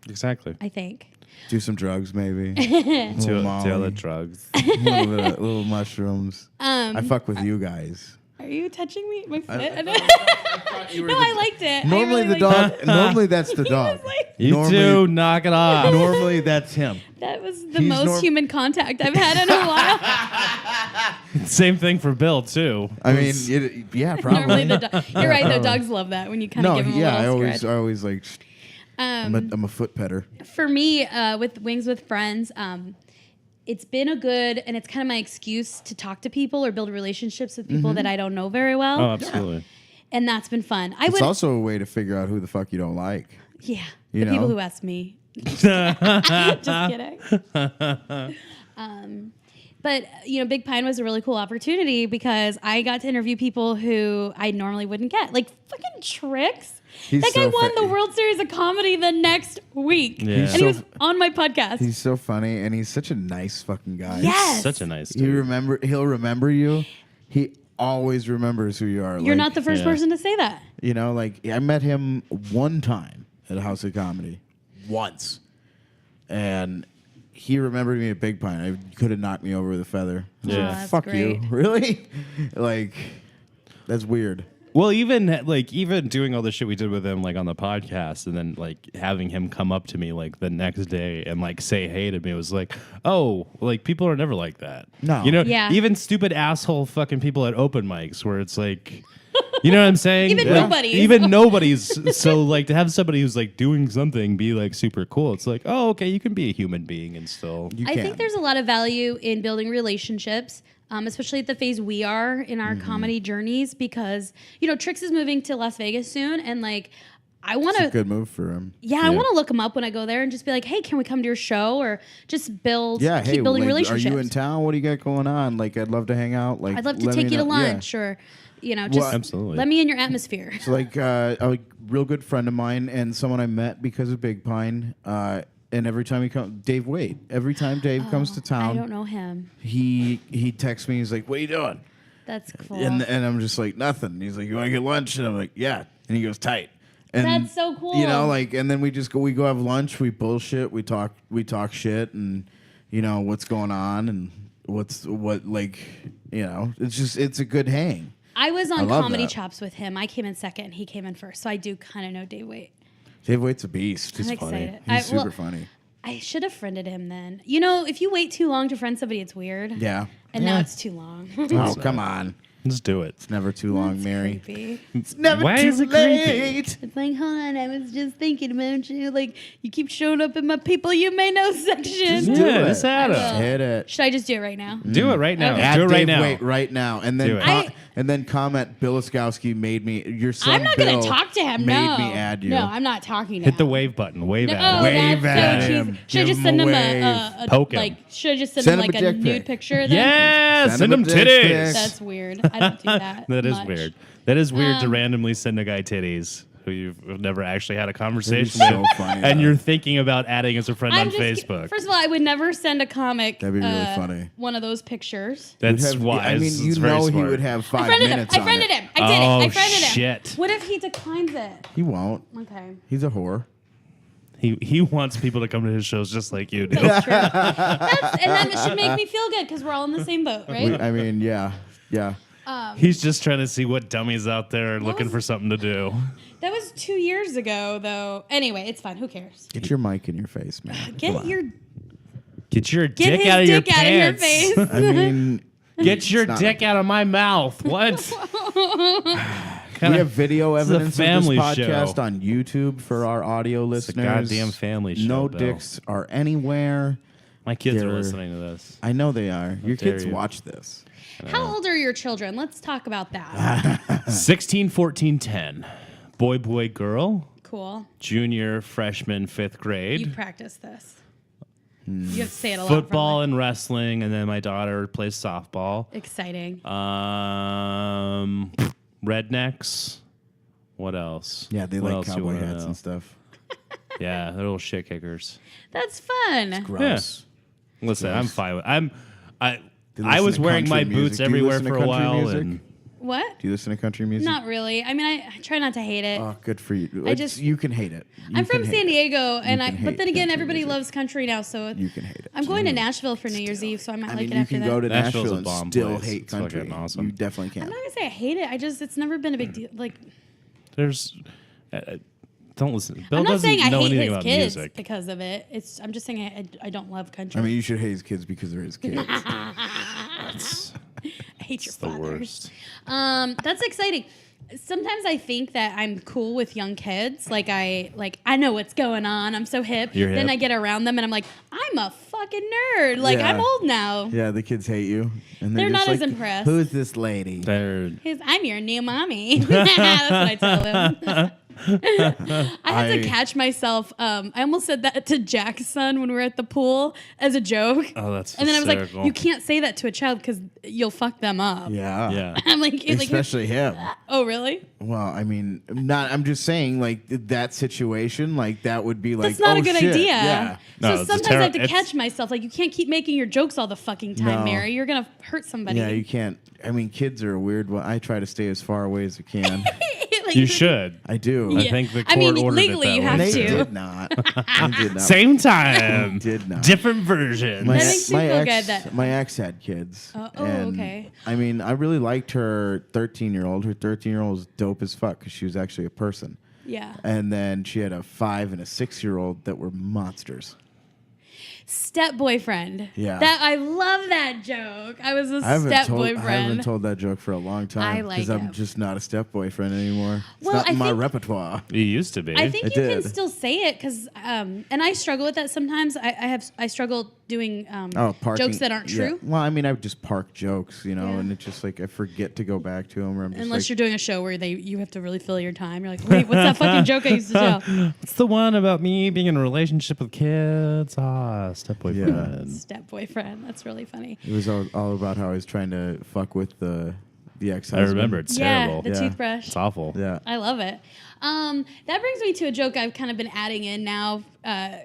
Exactly. I think. Do some drugs, maybe. To Molly. other drugs. little mushrooms. I fuck with you guys. Are you touching me? My foot? I No, thought you were I liked it. Normally I the really liked dog. Normally that's the dog. like- You Normally- two, knock it off. Normally that's him. That was the He's most human contact I've had in a while. Same thing for Bill too. I mean, yeah, probably. Normally you're right though. Dogs love that when you kind of No, give them yeah, a I little always scratch. like. I'm a foot petter. For me, with Wings with Friends, it's been a good, and it's kind of my excuse to talk to people or build relationships with people that I don't know very well. Oh, absolutely. And that's been fun. It's also a way to figure out who the fuck you don't like. yeah, You the people know? who ask me. Just kidding. But Big Pine was a really cool opportunity because I got to interview people who I normally wouldn't get, like fucking Trix. He's That guy so won fa- the World Series of Comedy the next week, Yeah. and He's he so was on my podcast. He's so funny, and he's such a nice fucking guy. Yes. Such a nice He'll dude. remember you. He always remembers who you are. You're Like, not the first Yeah. person to say that. Like I met him one time at a House of Comedy, once, and he remembered me at Big Pine. I could have knocked me over with a feather. I was Yeah. like, Oh, that's fuck great. you, really? Like, that's weird. Well, even doing all the shit we did with him like on the podcast, and then like having him come up to me like the next day and like say hey to me was like, oh, like people are never like that. No. Yeah. Even stupid asshole fucking people at open mics where it's like. You know what I'm saying? Even Like, nobody's. Even nobody's. So like to have somebody who's like doing something be like super cool. It's like, oh, okay, you can be a human being and still. You I can. think there's a lot of value in building relationships, especially at the phase we are in our comedy journeys, because Trix is moving to Las Vegas soon, and like I want It's a to. good move for him. Yeah, I want to look him up when I go there and just be like, hey, can we come to your show or just build? Yeah, keep hey, building like, relationships. are you in town? What do you got going on? Like, I'd love to hang out. Like, I'd love to let me take you to know. Yeah. lunch or, just Absolutely. let me in your atmosphere. So like a real good friend of mine and someone I met because of Big Pine. And every time he comes, Dave Wade. Every time Dave comes to town, I don't know him. he texts me. He's like, "What are you doing?" That's cool. And I'm just like, "Nothing." He's like, "You want to get lunch?" And I'm like, "Yeah." And he goes, "Tight." And That's so cool. like, and then we go have lunch. We bullshit. We talk shit, and what's going on and it's a good hang. I was on love Comedy that. Chops with him. I came in second and he came in first. So I do kind of know Dave Waite. Dave Waite's a beast. He's I'm funny. excited. He's super funny. I should have friended him then. If you wait too long to friend somebody, it's weird. Yeah. And now it's too long. Oh, come on. Let's do it. It's never too long, Mary. Creepy. It's never Why too is it late. It's like, hold on, I was just thinking about you. Like, you keep showing up in my people you may know section. Just do Yeah, it. just add it. Just hit it. Should I just do it right now? Do it right now. Add Do it right Dave now. Waite right now, and Do then it. and then comment. Bill Oskowski made me. Your son. I'm not going Bill to talk to him. Made No. me add you. No, I'm not talking to Hit him. the wave button. Wave No, at it. Wave that's at so him. cheesy. Should I Give just him send a him wave. Poke him. like? Should I just send Send him him a like a dick nude pic. picture? Then? Yeah, Send send him them a dick titties. pic. That's weird. I don't do that. That is much. weird. That is weird to randomly send a guy titties who you've never actually had a conversation That'd be with, so funny, and though. you're thinking about adding as a friend on I'm just Facebook. First of all, I would never send a comic. That'd be really funny. One of those pictures. That's You'd have- wise. I mean, It's you very know he smart. would have 5 I friended him. minutes I on friended it. him. I did it. Oh, I friended him. shit. What if he declines it? He won't. Okay. He's a whore. He wants people to come to his shows just like you do. That's true. And that should make me feel good because we're all in the same boat, right? I mean, yeah. He's just trying to see what dummies out there are looking was- for something to do. That was 2 years ago, though. Anyway, it's fine. Who cares? Get your mic in your face, man. Come Get on. your Get your get dick his out of your dick out of your pants. face. I mean, Get your It's not- dick out of my mouth. What? we have video This is a evidence of this family podcast show. on YouTube for our audio It's a listeners. goddamn family show, No Bill. dicks are anywhere. My kids are They're- listening to this. I know they are. Your dare kids you. watch this. How old are your children? Let's talk about that. 16, 14, 10. Boy, girl. Cool. Junior, freshman, 5th You grade. practice this. You have to say it a lot. Football from and wrestling, and then my daughter plays softball. exciting. Rednecks. What else? Yeah, they What like else you cowboy wanna hats know? and stuff. Yeah, they're little shit kickers. That's fun. Gross. Listen, I'm fine with. I Do you I listen was to wearing my country boots music? Do you everywhere listen to for a country while, music? and What? Do you listen to country music? Not really. I mean, I try not to hate it. Oh, good for you. just- You can hate it. You I'm from can hate San it. Diego, and can but hate then again, country everybody music. loves country now. So You can hate it. I'm going to Nashville for New Year's Eve, so I might I like mean, it you after can that. go to Nashville's Nashville a and bomb still place. hate It's country. fucking awesome. You definitely I'm can. not gonna say I hate it. It's never been a big deal. Like there's. Don't listen. Bill I'm not doesn't saying I know hate anything his about kids music. because of it. I'm just saying I don't love country. I mean, you should hate his kids because they're his kids. I hate your It's the father. worst. That's exciting. Sometimes I think that I'm cool with young kids. I know what's going on. I'm so hip. You're Then hip. I get around them and I'm like, I'm a fucking nerd. Like Yeah. I'm old now. Yeah, the kids hate you. And They're just not as like, impressed. Who's this lady? They're I'm your new mommy. That's what I tell them. I had to catch myself. I almost said that to Jack's son when we were at the pool as a joke. Oh, that's And then I was like, hysterical. you can't say that to a child because you'll fuck them up. Yeah. Yeah. I'm like, Especially him. oh, really? Well, I mean, I'm just saying, like that situation, like that would be like. That's not oh, a good shit. idea. Yeah. No, So it's a sometimes I have to it's- catch myself. Like, you can't keep making your jokes all the fucking time, No. Mary. You're going to hurt somebody. Yeah, you can't. I mean, kids are a weird one. I try to stay as far away as I can. Like, You should. I do. Yeah. I think the I court mean, ordered legally it you that have way. They to. did not. They did not. Same time. Did not. Different versions. My, That makes me my feel ex, good that- my ex had kids. Oh, and, okay. I mean, I really liked her 13-year-old. Her 13-year-old was dope as fuck because she was actually a person. Yeah. And then she had a 5 and a 6-year-old that were monsters. Step boyfriend. Yeah. That I love that joke. I was a I step haven't boyfriend. told that joke for a long time I like because I'm it. just not a step boyfriend anymore. It's Well, not in I my think- repertoire. You used to be. I think I you can did. still say it because, and I struggle with that sometimes. I struggle doing parking, jokes that aren't yeah. true. Well, I mean, I would just park jokes, you know, Yeah. and it's just like I forget to go back to them. Or I'm just Unless like, you're doing a show where you have to really fill your time. You're like, wait, what's that fucking joke I used to tell? It's the one about me being in a relationship with kids. Step boyfriend. Step boyfriend. That's really funny. it was all about how I was trying to fuck with the ex-husband. I remember. It's terrible. The Yeah. toothbrush. It's awful. Yeah. I love it. That brings me to a joke I've kind of been adding in now,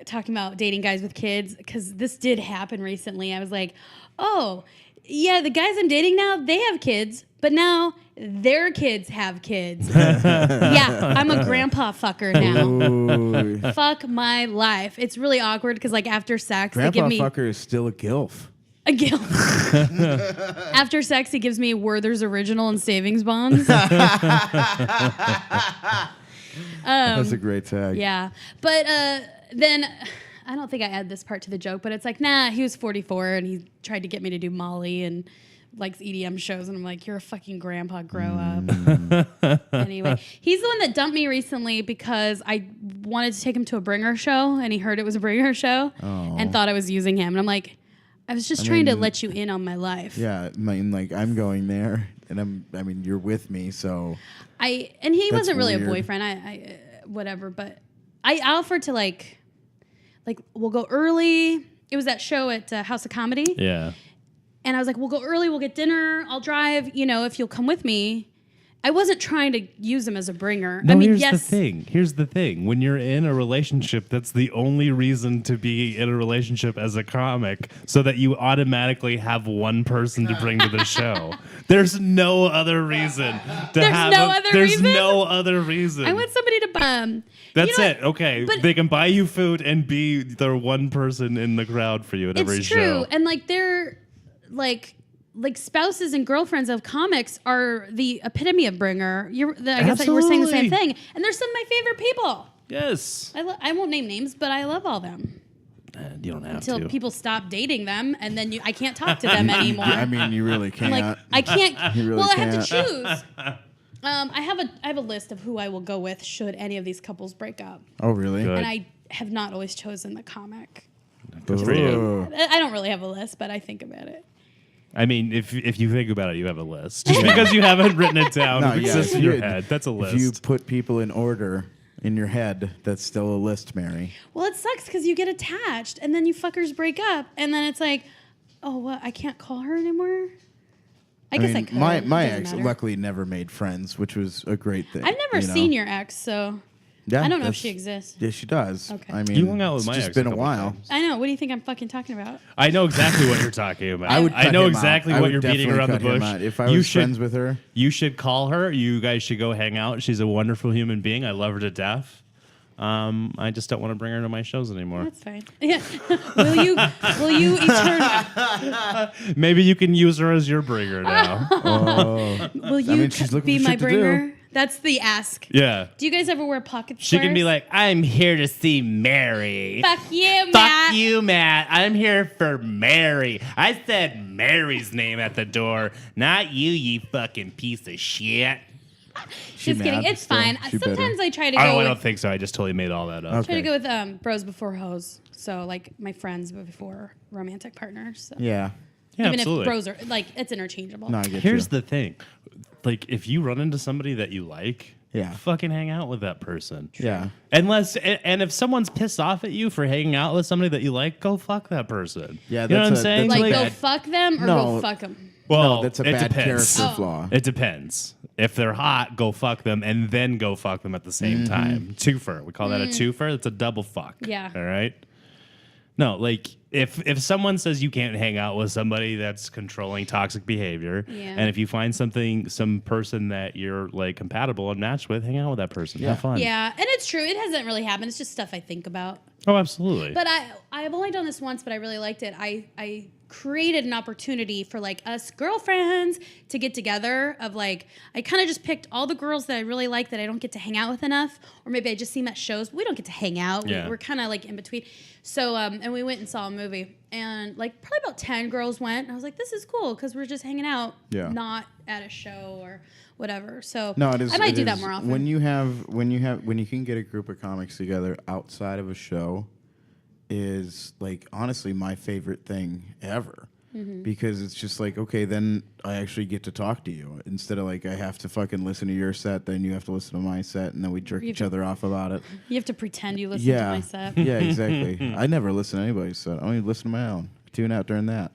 talking about dating guys with kids, because this did happen recently. I was like, oh, yeah, the guys I'm dating now, they have kids, but now their kids have kids. Yeah, I'm a grandpa fucker now. Ooh. Fuck my life. It's really awkward because, like, after sex, they Grandpa give me fucker is still a gilf. a guilt. After sex, he gives me Werther's Original and savings bonds. That's a great tag. Yeah. But then I don't think I add this part to the joke, but it's like, nah, he was 44 and he tried to get me to do Molly and likes EDM shows. And I'm like, you're a fucking grandpa, grow up. Anyway, he's the one that dumped me recently because I wanted to take him to a bringer show and he heard it was a bringer show and thought I was using him. And I'm like, I was just trying to let you in on my life. Yeah, I mean, like I'm going there, and you're with me, so. He wasn't really weird. a boyfriend. I whatever, but I offered to like we'll go early. It was that show at House of Comedy. Yeah. And I was like, we'll go early, we'll get dinner, I'll drive, if you'll come with me. I wasn't trying to use him as a bringer. No, I mean, here's yes. the thing. Here's the thing. When you're in a relationship, that's the only reason to be in a relationship as a comic, so that you automatically have one person to bring to the show. There's no other reason to There's have. no other there's reason? no other reason. I want somebody to That's you know it. Okay, but- they can buy you food and be the one person in the crowd for you at every It's show. true. And like they're like spouses and girlfriends of comics are the epitome of bringer. I guess that you were saying the same Absolutely. thing. And they're some of my favorite people. Yes. I won't name names, but I love all them. You don't have Until to. people stop dating them, and then I can't talk to them anymore. I mean, you really can't. I'm like, I can't. You really I have to can't. choose. I have a list of who I will go with should any of these couples break up, Oh, really? Good. and I have not always chosen the comic. Good for you. Ooh. I don't really have a list, but I think about it. I mean, if you think about it, you have a list. Just because you haven't written it down, No, it yeah, exists if in your you- head. That's a list. If you put people in order in your head, that's still a list, Mary. Well, it sucks because you get attached, and then you fuckers break up, and then it's like, oh, what? I can't call her anymore. I guess I could. My It doesn't ex matter. luckily never made friends, which was a great thing. I've never you know? seen your ex, so Yeah, I don't know if that's- she exists. Yeah, she does. Okay. I mean, You hung out with it's my just ex been a a couple while. times. I know. What do you think I'm fucking talking about? I know exactly what you're talking about. I would. I cut know him out. exactly I what would you're beating definitely around the cut him bush. out. If I You was should- friends with her, You should call her. You guys should go hang out. She's a wonderful human being. I love her to death. I just don't want to bring her to my shows anymore. That's fine. Yeah. Will you eternal? Maybe you can use her as your bringer now. Will you mean, she's looking be for my shit to do. bringer? That's the ask. Yeah. Do you guys ever wear pocket She squares? can be like, I'm here to see Mary. fuck you, Fuck Matt. you, Matt. I'm here for Mary. I said Mary's name at the door, not you, you fucking piece of shit. she Just kidding. mad It's still? fine. She bitter? Sometimes I try to Oh, go I don't with, think so. I just totally made all that up. try to Okay. go with bros before hoes. So like my friends before romantic partners. So. Yeah. Yeah, Even absolutely. if bros are like it's interchangeable. No, I get Here's you. the thing. Like, if you run into somebody that you like, Yeah. fucking hang out with that person. Yeah. And if someone's pissed off at you for hanging out with somebody that you like, go fuck that person. Yeah, you know what I'm that's a- saying? that's Like go bad. fuck them or No. go fuck them. well, No, that's a it bad depends. character Oh. flaw. It depends. If they're hot, go fuck them and then go fuck them at the same time. Twofer. We call that a twofer. That's a double fuck. Yeah. All right. No, like if someone says you can't hang out with somebody that's controlling toxic behavior, Yeah. and if you find some person that you're like compatible and matched with, hang out with that person. Yeah. Have fun. Yeah, and it's true. It hasn't really happened. It's just stuff I think about. Oh, absolutely. But I've only done this once, but I really liked it. I created an opportunity for like us girlfriends to get together. Of like, I kind of just picked all the girls that I really like that I don't get to hang out with enough, or maybe I just see them at shows. We don't get to hang out. Yeah. We're kind of like in between. So and we went and saw a movie, and like probably about 10 girls went. And I was like, this is cool because we're just hanging out, Yeah. not at a show or whatever. So No, it is. I might it do that is- more often. When you can get a group of comics together outside of a show, is like honestly my favorite thing ever. Because it's just like, okay, then I actually get to talk to you instead of like I have to fucking listen to your set, then you have to listen to my set, and then we jerk each other off about it. You have to pretend you listen to my set. Yeah, exactly. I never listen to anybody's set. I only listen to my own. I tune out during that.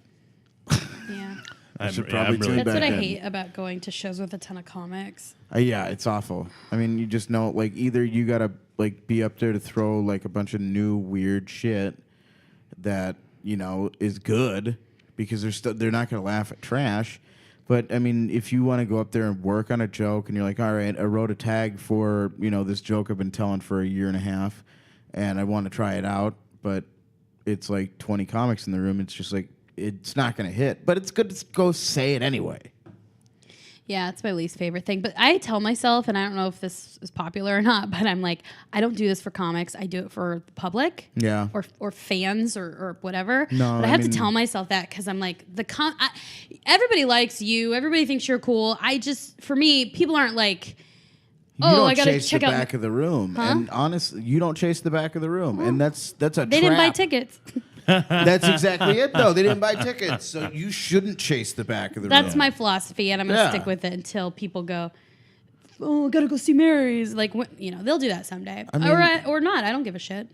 Yeah. I should probably tune That's back what I in. hate about going to shows with a ton of comics. Yeah, it's awful. I mean, you just know, like, either you gotta like be up there to throw like a bunch of new weird shit that you know is good because they're not gonna laugh at trash. But I mean, if you want to go up there and work on a joke, and you're like, all right, I wrote a tag for this joke I've been telling for a year and a half, and I want to try it out, but it's like 20 comics in the room. It's just like it's not gonna hit, but it's good to go say it anyway. Yeah, it's my least favorite thing. But I tell myself, and I don't know if this is popular or not, but I'm like, I don't do this for comics. I do it for the public. Yeah. Or fans or whatever. No, but I have to tell myself that because I'm like, everybody likes you. Everybody thinks you're cool. For me, people aren't like, I got to check the out. back of the room. Huh? And honestly, you don't chase the back of the room. And that's a They didn't buy tickets. That's exactly it, though. They didn't buy tickets, so you shouldn't chase the back of the room. That's my philosophy, and I'm going to stick with it until people go, I got to go see Mary's. Like, they'll do that someday. I mean, or not. I don't give a shit.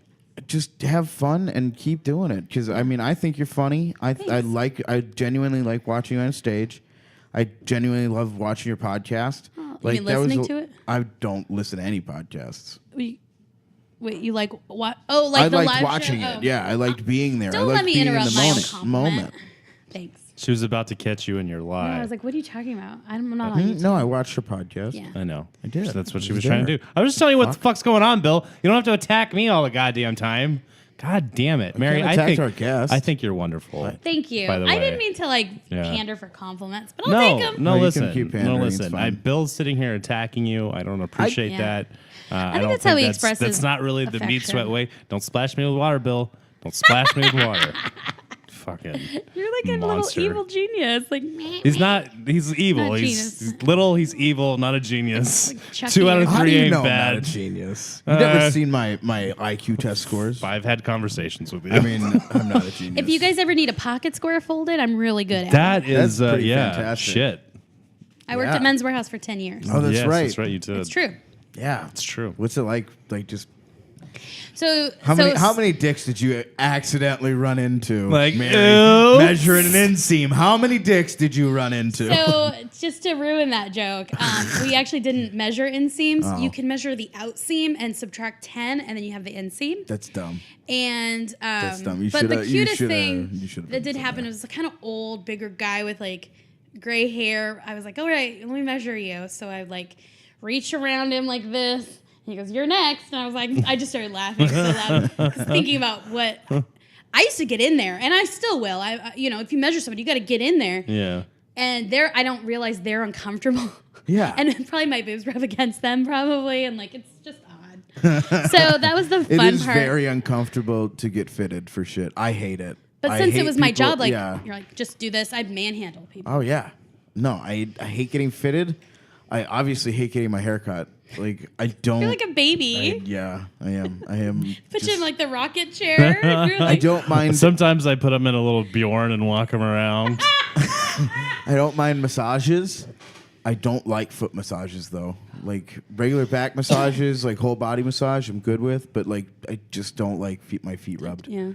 Just have fun and keep doing it. Because, I mean, I think you're funny. I genuinely like watching you on stage. I genuinely love watching your podcast. Oh, you mean listening to it? I don't listen to any podcasts. Wait, you like what? Oh, like I the liked live watching show? it. Yeah, I liked being there. Don't I liked let me being interrupt in my own the compliment. moment. Thanks. She was about to catch you in your No, lie. I was like, what are you talking about? I'm not on YouTube. No, I watched her podcast. Yeah. I know. I did. That's what I she was was trying to there. do. I was just telling you what the fuck's going on, Bill. You don't have to attack me all the goddamn time. God damn it, Mary. can't attack our guest. I think you're wonderful. Thank you. By the I way. didn't mean to Yeah. pander for compliments, but I'll take them. No, No, you listen. can keep No, pandering, it's listen. fine. Bill's sitting here attacking you. I don't appreciate Yeah. that. I I think don't that's how he that's, expresses That's not really the meat affection. sweat way. Don't splash me with water, Bill. Don't splash me with water. Fucking. You're like a monster. little evil genius. Like, meh, He's meh. not. He's evil. Not a He's genius. little. He's evil. Not a genius. Like Chucky 2 out of or- 3 How do you ain't know I'm bad. not a genius? You've never seen my IQ test scores. I've had conversations with you. I mean, I'm not a genius. If you guys ever need a pocket square folded, I'm really good at that it. is That's pretty yeah. fantastic. Shit. I worked yeah. at Men's Warehouse for 10 years. Oh, that's Yes, right. That's right. You did. It's true. Yeah, It's true. What's it like? Like just So how many dicks did you accidentally run into? Like, Mary, oops. measuring an inseam. How many dicks did you run into? So just to ruin that joke, we actually didn't measure inseams. Oh. You can measure the outseam and subtract 10, and then you have the inseam. That's dumb. And That's dumb. You but the shoulda- you cutest shoulda- thing you shoulda that been did happen was a kind of old, bigger guy with like gray hair. I was like, all right, let me measure you. So I like reach around him like this. He goes, "You're next," and I was like, I just started laughing so loud, 'cause thinking about what I used to get in there, and I still will. If you measure somebody, you got to get in there. Yeah. And I don't realize they're uncomfortable. Yeah. And probably my boobs rub against them, probably, and like it's just odd. So that was the It fun is part. very uncomfortable to get fitted for shit. I hate it. But I since it hate was my people- job, like yeah. you're like, just do this. I'd manhandle people. Oh yeah. No, I hate getting fitted. I obviously hate getting my hair cut. Like I don't. You're like a baby. Yeah, I am. I am. Put you just- in like the rocket chair. You're I like, don't mind. Sometimes I put him in a little Bjorn and walk him around. I don't mind massages. I don't like foot massages though. Like regular back massages, like whole body massage, I'm good with. But like, I just don't like my feet rubbed. Yeah.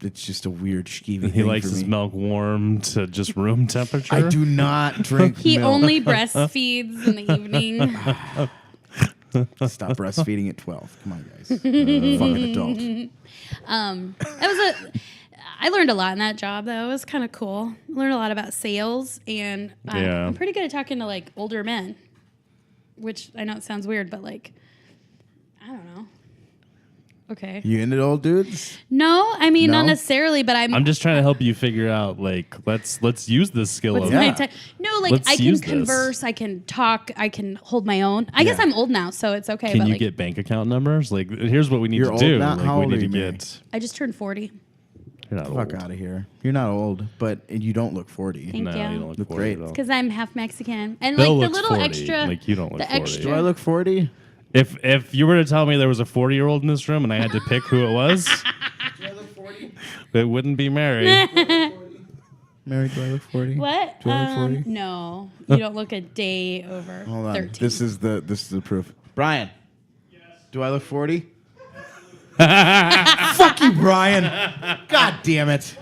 It's just a weird skeevy He thing likes for his me. milk warm to just room temperature. I do not drink He milk. only breastfeeds in the evening. Stop breastfeeding at 12. Come on, guys. Fucking adult. I learned a lot in that job though. It was kind of cool. I learned a lot about sales, and Yeah. I'm pretty good at talking to like older men, which I know it sounds weird, but like, I don't know. Okay. You into old dudes? No, I mean not No? necessarily, but I'm just trying to help you figure out, like, let's use this skill. What's of my Yeah. type? No, like Let's I can use this. converse, I can talk, I can hold my own. I guess Yeah. I'm old now, so it's okay. Can but you like, get bank account numbers? Like, here's what we need You're to old do. now? Like, How we old need are to you, Mary? get. I just turned 40. You're not Fuck old. out of here. You're not old, but you don't look 40. Thank No, you. you don't look Look 40 great. at all. Because I'm half Mexican, and Bill like the looks little 40. extra, Like, you don't look the 40. extra. Do I look 40? If you were to tell me there was a 40-year-old in this room and I had to pick who it was, It wouldn't be Mary. Mary, do I look 40? What? Do I look 40? No, you don't look a day over Hold on. 13. This is the proof. Brian. Yes. Do I look 40? Fuck you, Brian. God damn it.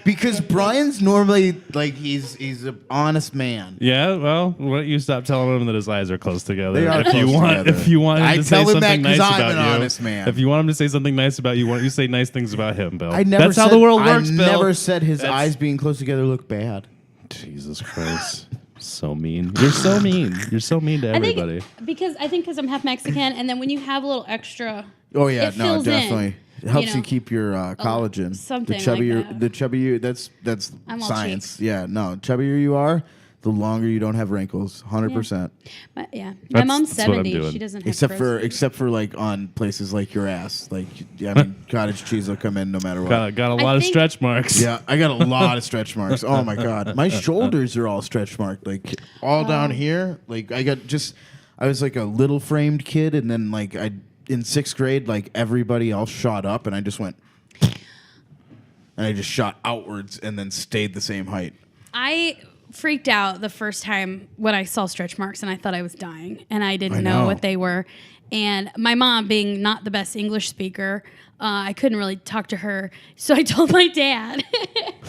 Because Brian's normally like he's an honest man. Yeah, well, why don't you stop telling him that his eyes are close together? They are if you close want, together. if you want him I to say tell him something that nice 'cause I'm about an you, honest man. if you want him to say something nice about you, why don't you say nice things about him, Bill? I never That's said, how the world works, I Bill. never said his That's- eyes being close together look bad. Jesus Christ. So mean. You're so mean. You're so mean to everybody. Because I'm half Mexican, and then when you have a little extra, Oh yeah, it no, fills in, definitely. It helps you you know, keep your collagen. something the chubbier, like that. the chubbier. That's I'm all science. cheeks. Yeah, no, chubbier you are, the longer you don't have wrinkles. 100%. but yeah, my mom's that's what I'm 70. doing. She doesn't have Except for like on places like your ass. Like I mean, cottage cheese will come in no matter what. Got a lot of think- stretch marks. Yeah, I got a lot of stretch marks. Oh my god, my shoulders are all stretch marked. Like all down here. Like I was like a little framed kid, and then like in 6th grade, like everybody else shot up, and I just went, and I just shot outwards, and then stayed the same height. I freaked out the first time when I saw stretch marks, and I thought I was dying, and I didn't I know know. what they were. And my mom, being not the best English speaker, I couldn't really talk to her, so I told my dad.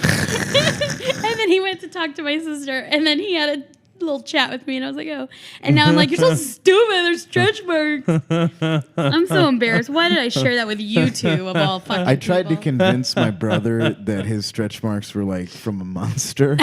And then he went to talk to my sister, and then he had a little chat with me, and I was like, oh. And now I'm like, you're so stupid. There's stretch marks. I'm so embarrassed. Why did I share that with you two of all fucking I tried to people? convince my brother that his stretch marks were like from a monster.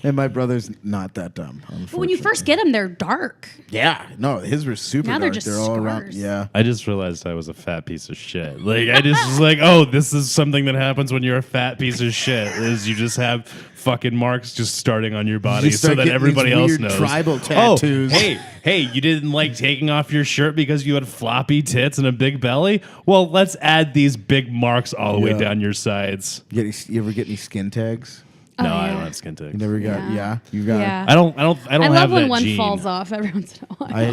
And my brother's not that dumb. But when you first get them, they're dark. yeah, no, his were super Now dark. they're just all around. scars. Yeah. I just realized I was a fat piece of shit. Like I just was like, oh, this is something that happens when you're a fat piece of shit. Is you just have fucking marks just starting on your body, just so start that getting everybody these else weird knows. tribal tattoos. Oh, hey, you didn't like taking off your shirt because you had floppy tits and a big belly? Well, let's add these big marks all the way Yeah. down your sides. You ever get any skin tags? No, I yeah. don't have skin tags. You never got. Yeah. You got. Yeah. I don't I have love when that one gene. falls off every once in a while. I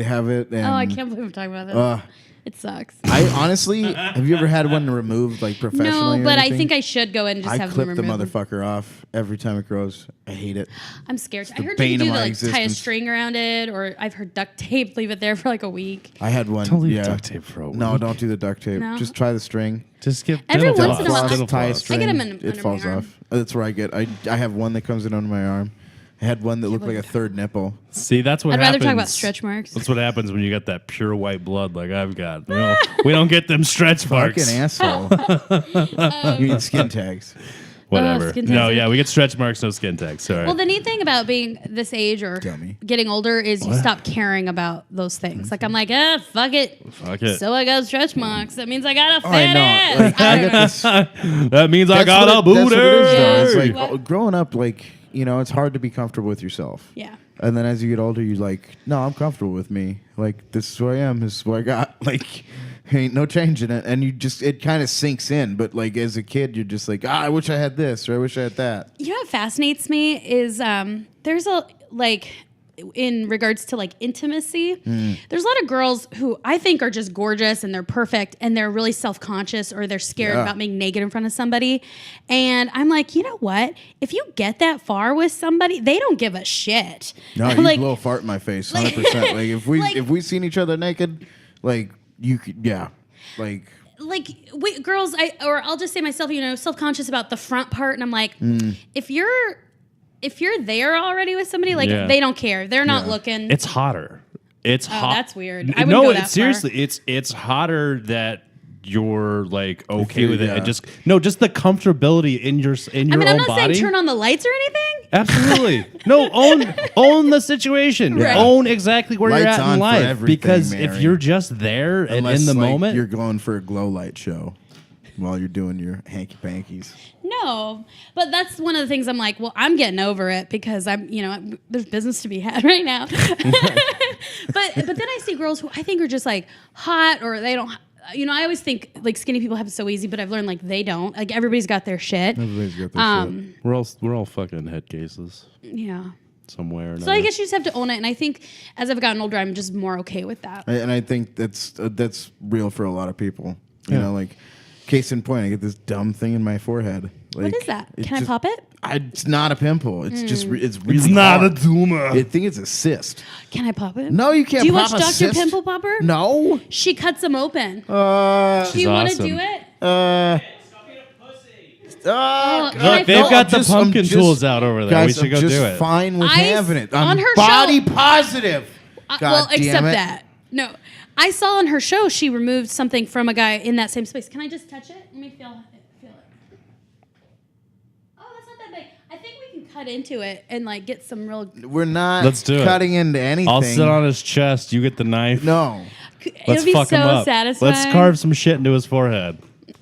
have it. And Oh, I can't believe we're talking about this. It sucks. I honestly, have you ever had one removed like professionally? No, or but I anything? think I should go in and just I have clip them the removed. motherfucker off every time it grows. I hate it. I'm scared. I the heard you bane can of do my the, like tie a existence. string around it, or I've heard duct tape, leave it there for like a week. I had one. Don't leave yeah. duct tape for a No, week. don't do the duct tape. No? Just try the string. Just get Every dental once in a floss, while, dental tie a floss. string. I get 'em it under my falls arm. off. That's where I get. I have one that comes in under my arm. I had one that looked like a third nipple. See, that's what I'd happens. rather talk about stretch marks. That's what happens when you got that pure white blood like I've got. We don't get them stretch marks. Fucking asshole. You need skin tags. Whatever. skin tags No, are- yeah, we get stretch marks, no skin tags. Sorry. Well, the neat thing about being this age or Dummy. getting older is you stop caring about those things. Like I'm like, fuck it. Fuck it. So I got stretch marks. That means I got a Oh, fat I know. ass. Like, I I don't got know. this. That means I That's got a what it- booty. That's what it is, though. It's like What? growing up, like, it's hard to be comfortable with yourself. Yeah. And then as you get older, you're like, no, I'm comfortable with me. Like, this is who I am. This is what I got. Like, ain't no changing it. And it kind of sinks in. But, like, as a kid, you're just like, I wish I had this or I wish I had that. You know what fascinates me is there's a like in regards to like intimacy. There's a lot of girls who I think are just gorgeous and they're perfect and they're really self-conscious or they're scared Yeah. about being naked in front of somebody. And I'm like, you know what? If you get that far with somebody, they don't give a shit. No, you like, blow a fart in my face, 100%. Like, if we seen each other naked, like, you could, yeah. Like, girls, I'll just say myself, self-conscious about the front part, and I'm like, if you're there already with somebody, like Yeah. they don't care, they're not Yeah. looking. It's hotter. It's hot. That's weird. I wouldn't No, go it's that seriously, far. it's hotter that you're like okay you're- with it. yeah. And just the comfortability in your I mean, I'm own not body. saying turn on the lights or anything. Absolutely. No, own the situation. Right. Own exactly where Lights you're at on in for life. everything, Because Mary. if you're just there and unless, in the like, moment, you're going for a glow light show while you're doing your hanky pankies. No, but that's one of the things I'm like, well, I'm getting over it because there's business to be had right now. but then I see girls who I think are just like hot or they don't. I always think like skinny people have it so easy, but I've learned like they don't. Like everybody's got their shit. Everybody's got their shit. we're all fucking head cases Yeah. somewhere. Or So I guess you just have to own it, and I think as I've gotten older, I'm just more okay with that. And I think that's real for a lot of people. You know, like case in point, I get this dumb thing in my forehead. Like, What is that? Can I pop it? It's not a pimple. It's just it's really It's not hard. a tumor. I think it's a cyst. Can I pop it? No, you can't. Do you pop watch a Dr. cyst. Pimple Popper? No. She cuts them open. She's do you want to awesome. do it? Oh, can I Look, they've feel- got the I'm pumpkin just- tools out over there. Guys, we should I'm go just do it. fine with I having it. I'm on her body show- positive. God Well, damn except it. that. No. I saw on her show she removed something from a guy in that same space. Can I just touch it? Let me feel it. Oh, that's not that big. I think we can cut into it and like get some real. We're not Let's do it. cutting into anything. I'll sit on his chest. You get the knife. No. Let's It'll be fuck him so up. satisfying. Let's carve some shit into his forehead.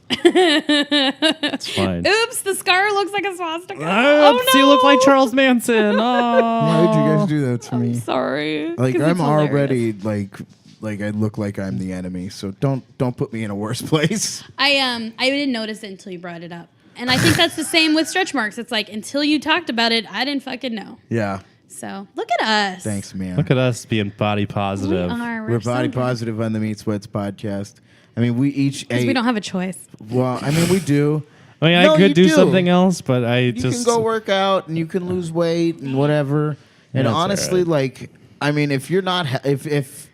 It's fine. Oops, the scar looks like a swastika. Oops, you look like Charles Manson. Why did you Oh. guys do that to me? Sorry. Like 'Cause I'm it's hilarious. already like I look like I'm the enemy. So don't put me in a worse place. I didn't notice it until you brought it up. And I think that's the same with stretch marks. It's like until you talked about it, I didn't fucking know. Yeah. So look at us. Thanks, man. Look at us being body We positive. are. We're so body good. positive on the Meat Sweats podcast. I mean, we each 'Cause ate. we don't have a choice. Well, I mean, we do. I mean, No, I could you do do. something else, but I You just can go work out and you can lose weight and whatever. And That's honestly, all like, I mean, if you're not, if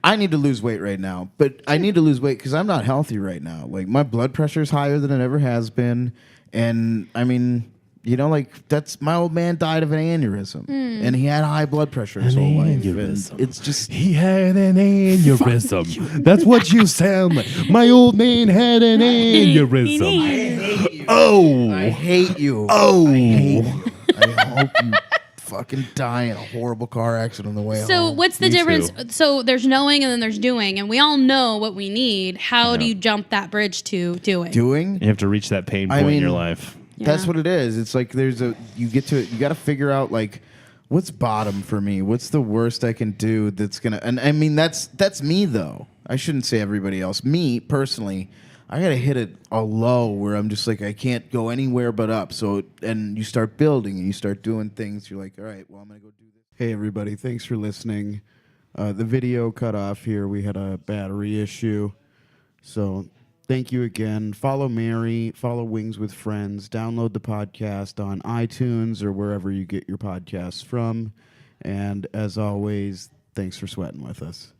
I need to lose weight right now, but I need to lose weight because I'm not healthy right now. Like, my blood pressure is higher than it ever has been, and I mean, you know, like that's my old man died of an aneurysm, and he had high blood pressure his whole life. And aneurysm. it's just He had an aneurysm. That's what you sound like. My old man had an aneurysm. Oh. I hate you. Oh. I hate you. I hope you fucking die in a horrible car accident on the way So home. what's the Me difference? too. So there's knowing and then there's doing, and we all know what we need. How do you jump that bridge to doing? Doing? You have to reach that pain I point in mean- your life. That's Yeah. what it is. It's like you got to figure out like what's bottom for me. What's the worst I can do that's gonna? And I mean that's me though. I shouldn't say everybody else. Me personally, I gotta hit a low where I'm just like I can't go anywhere but up. So and you start building and you start doing things. You're like, all right, well I'm gonna go do this. Hey everybody, thanks for listening. The video cut off here. We had a battery issue, so. Thank you again. Follow Mary, follow Wings with Friends, download the podcast on iTunes or wherever you get your podcasts from. And as always, thanks for sweating with us.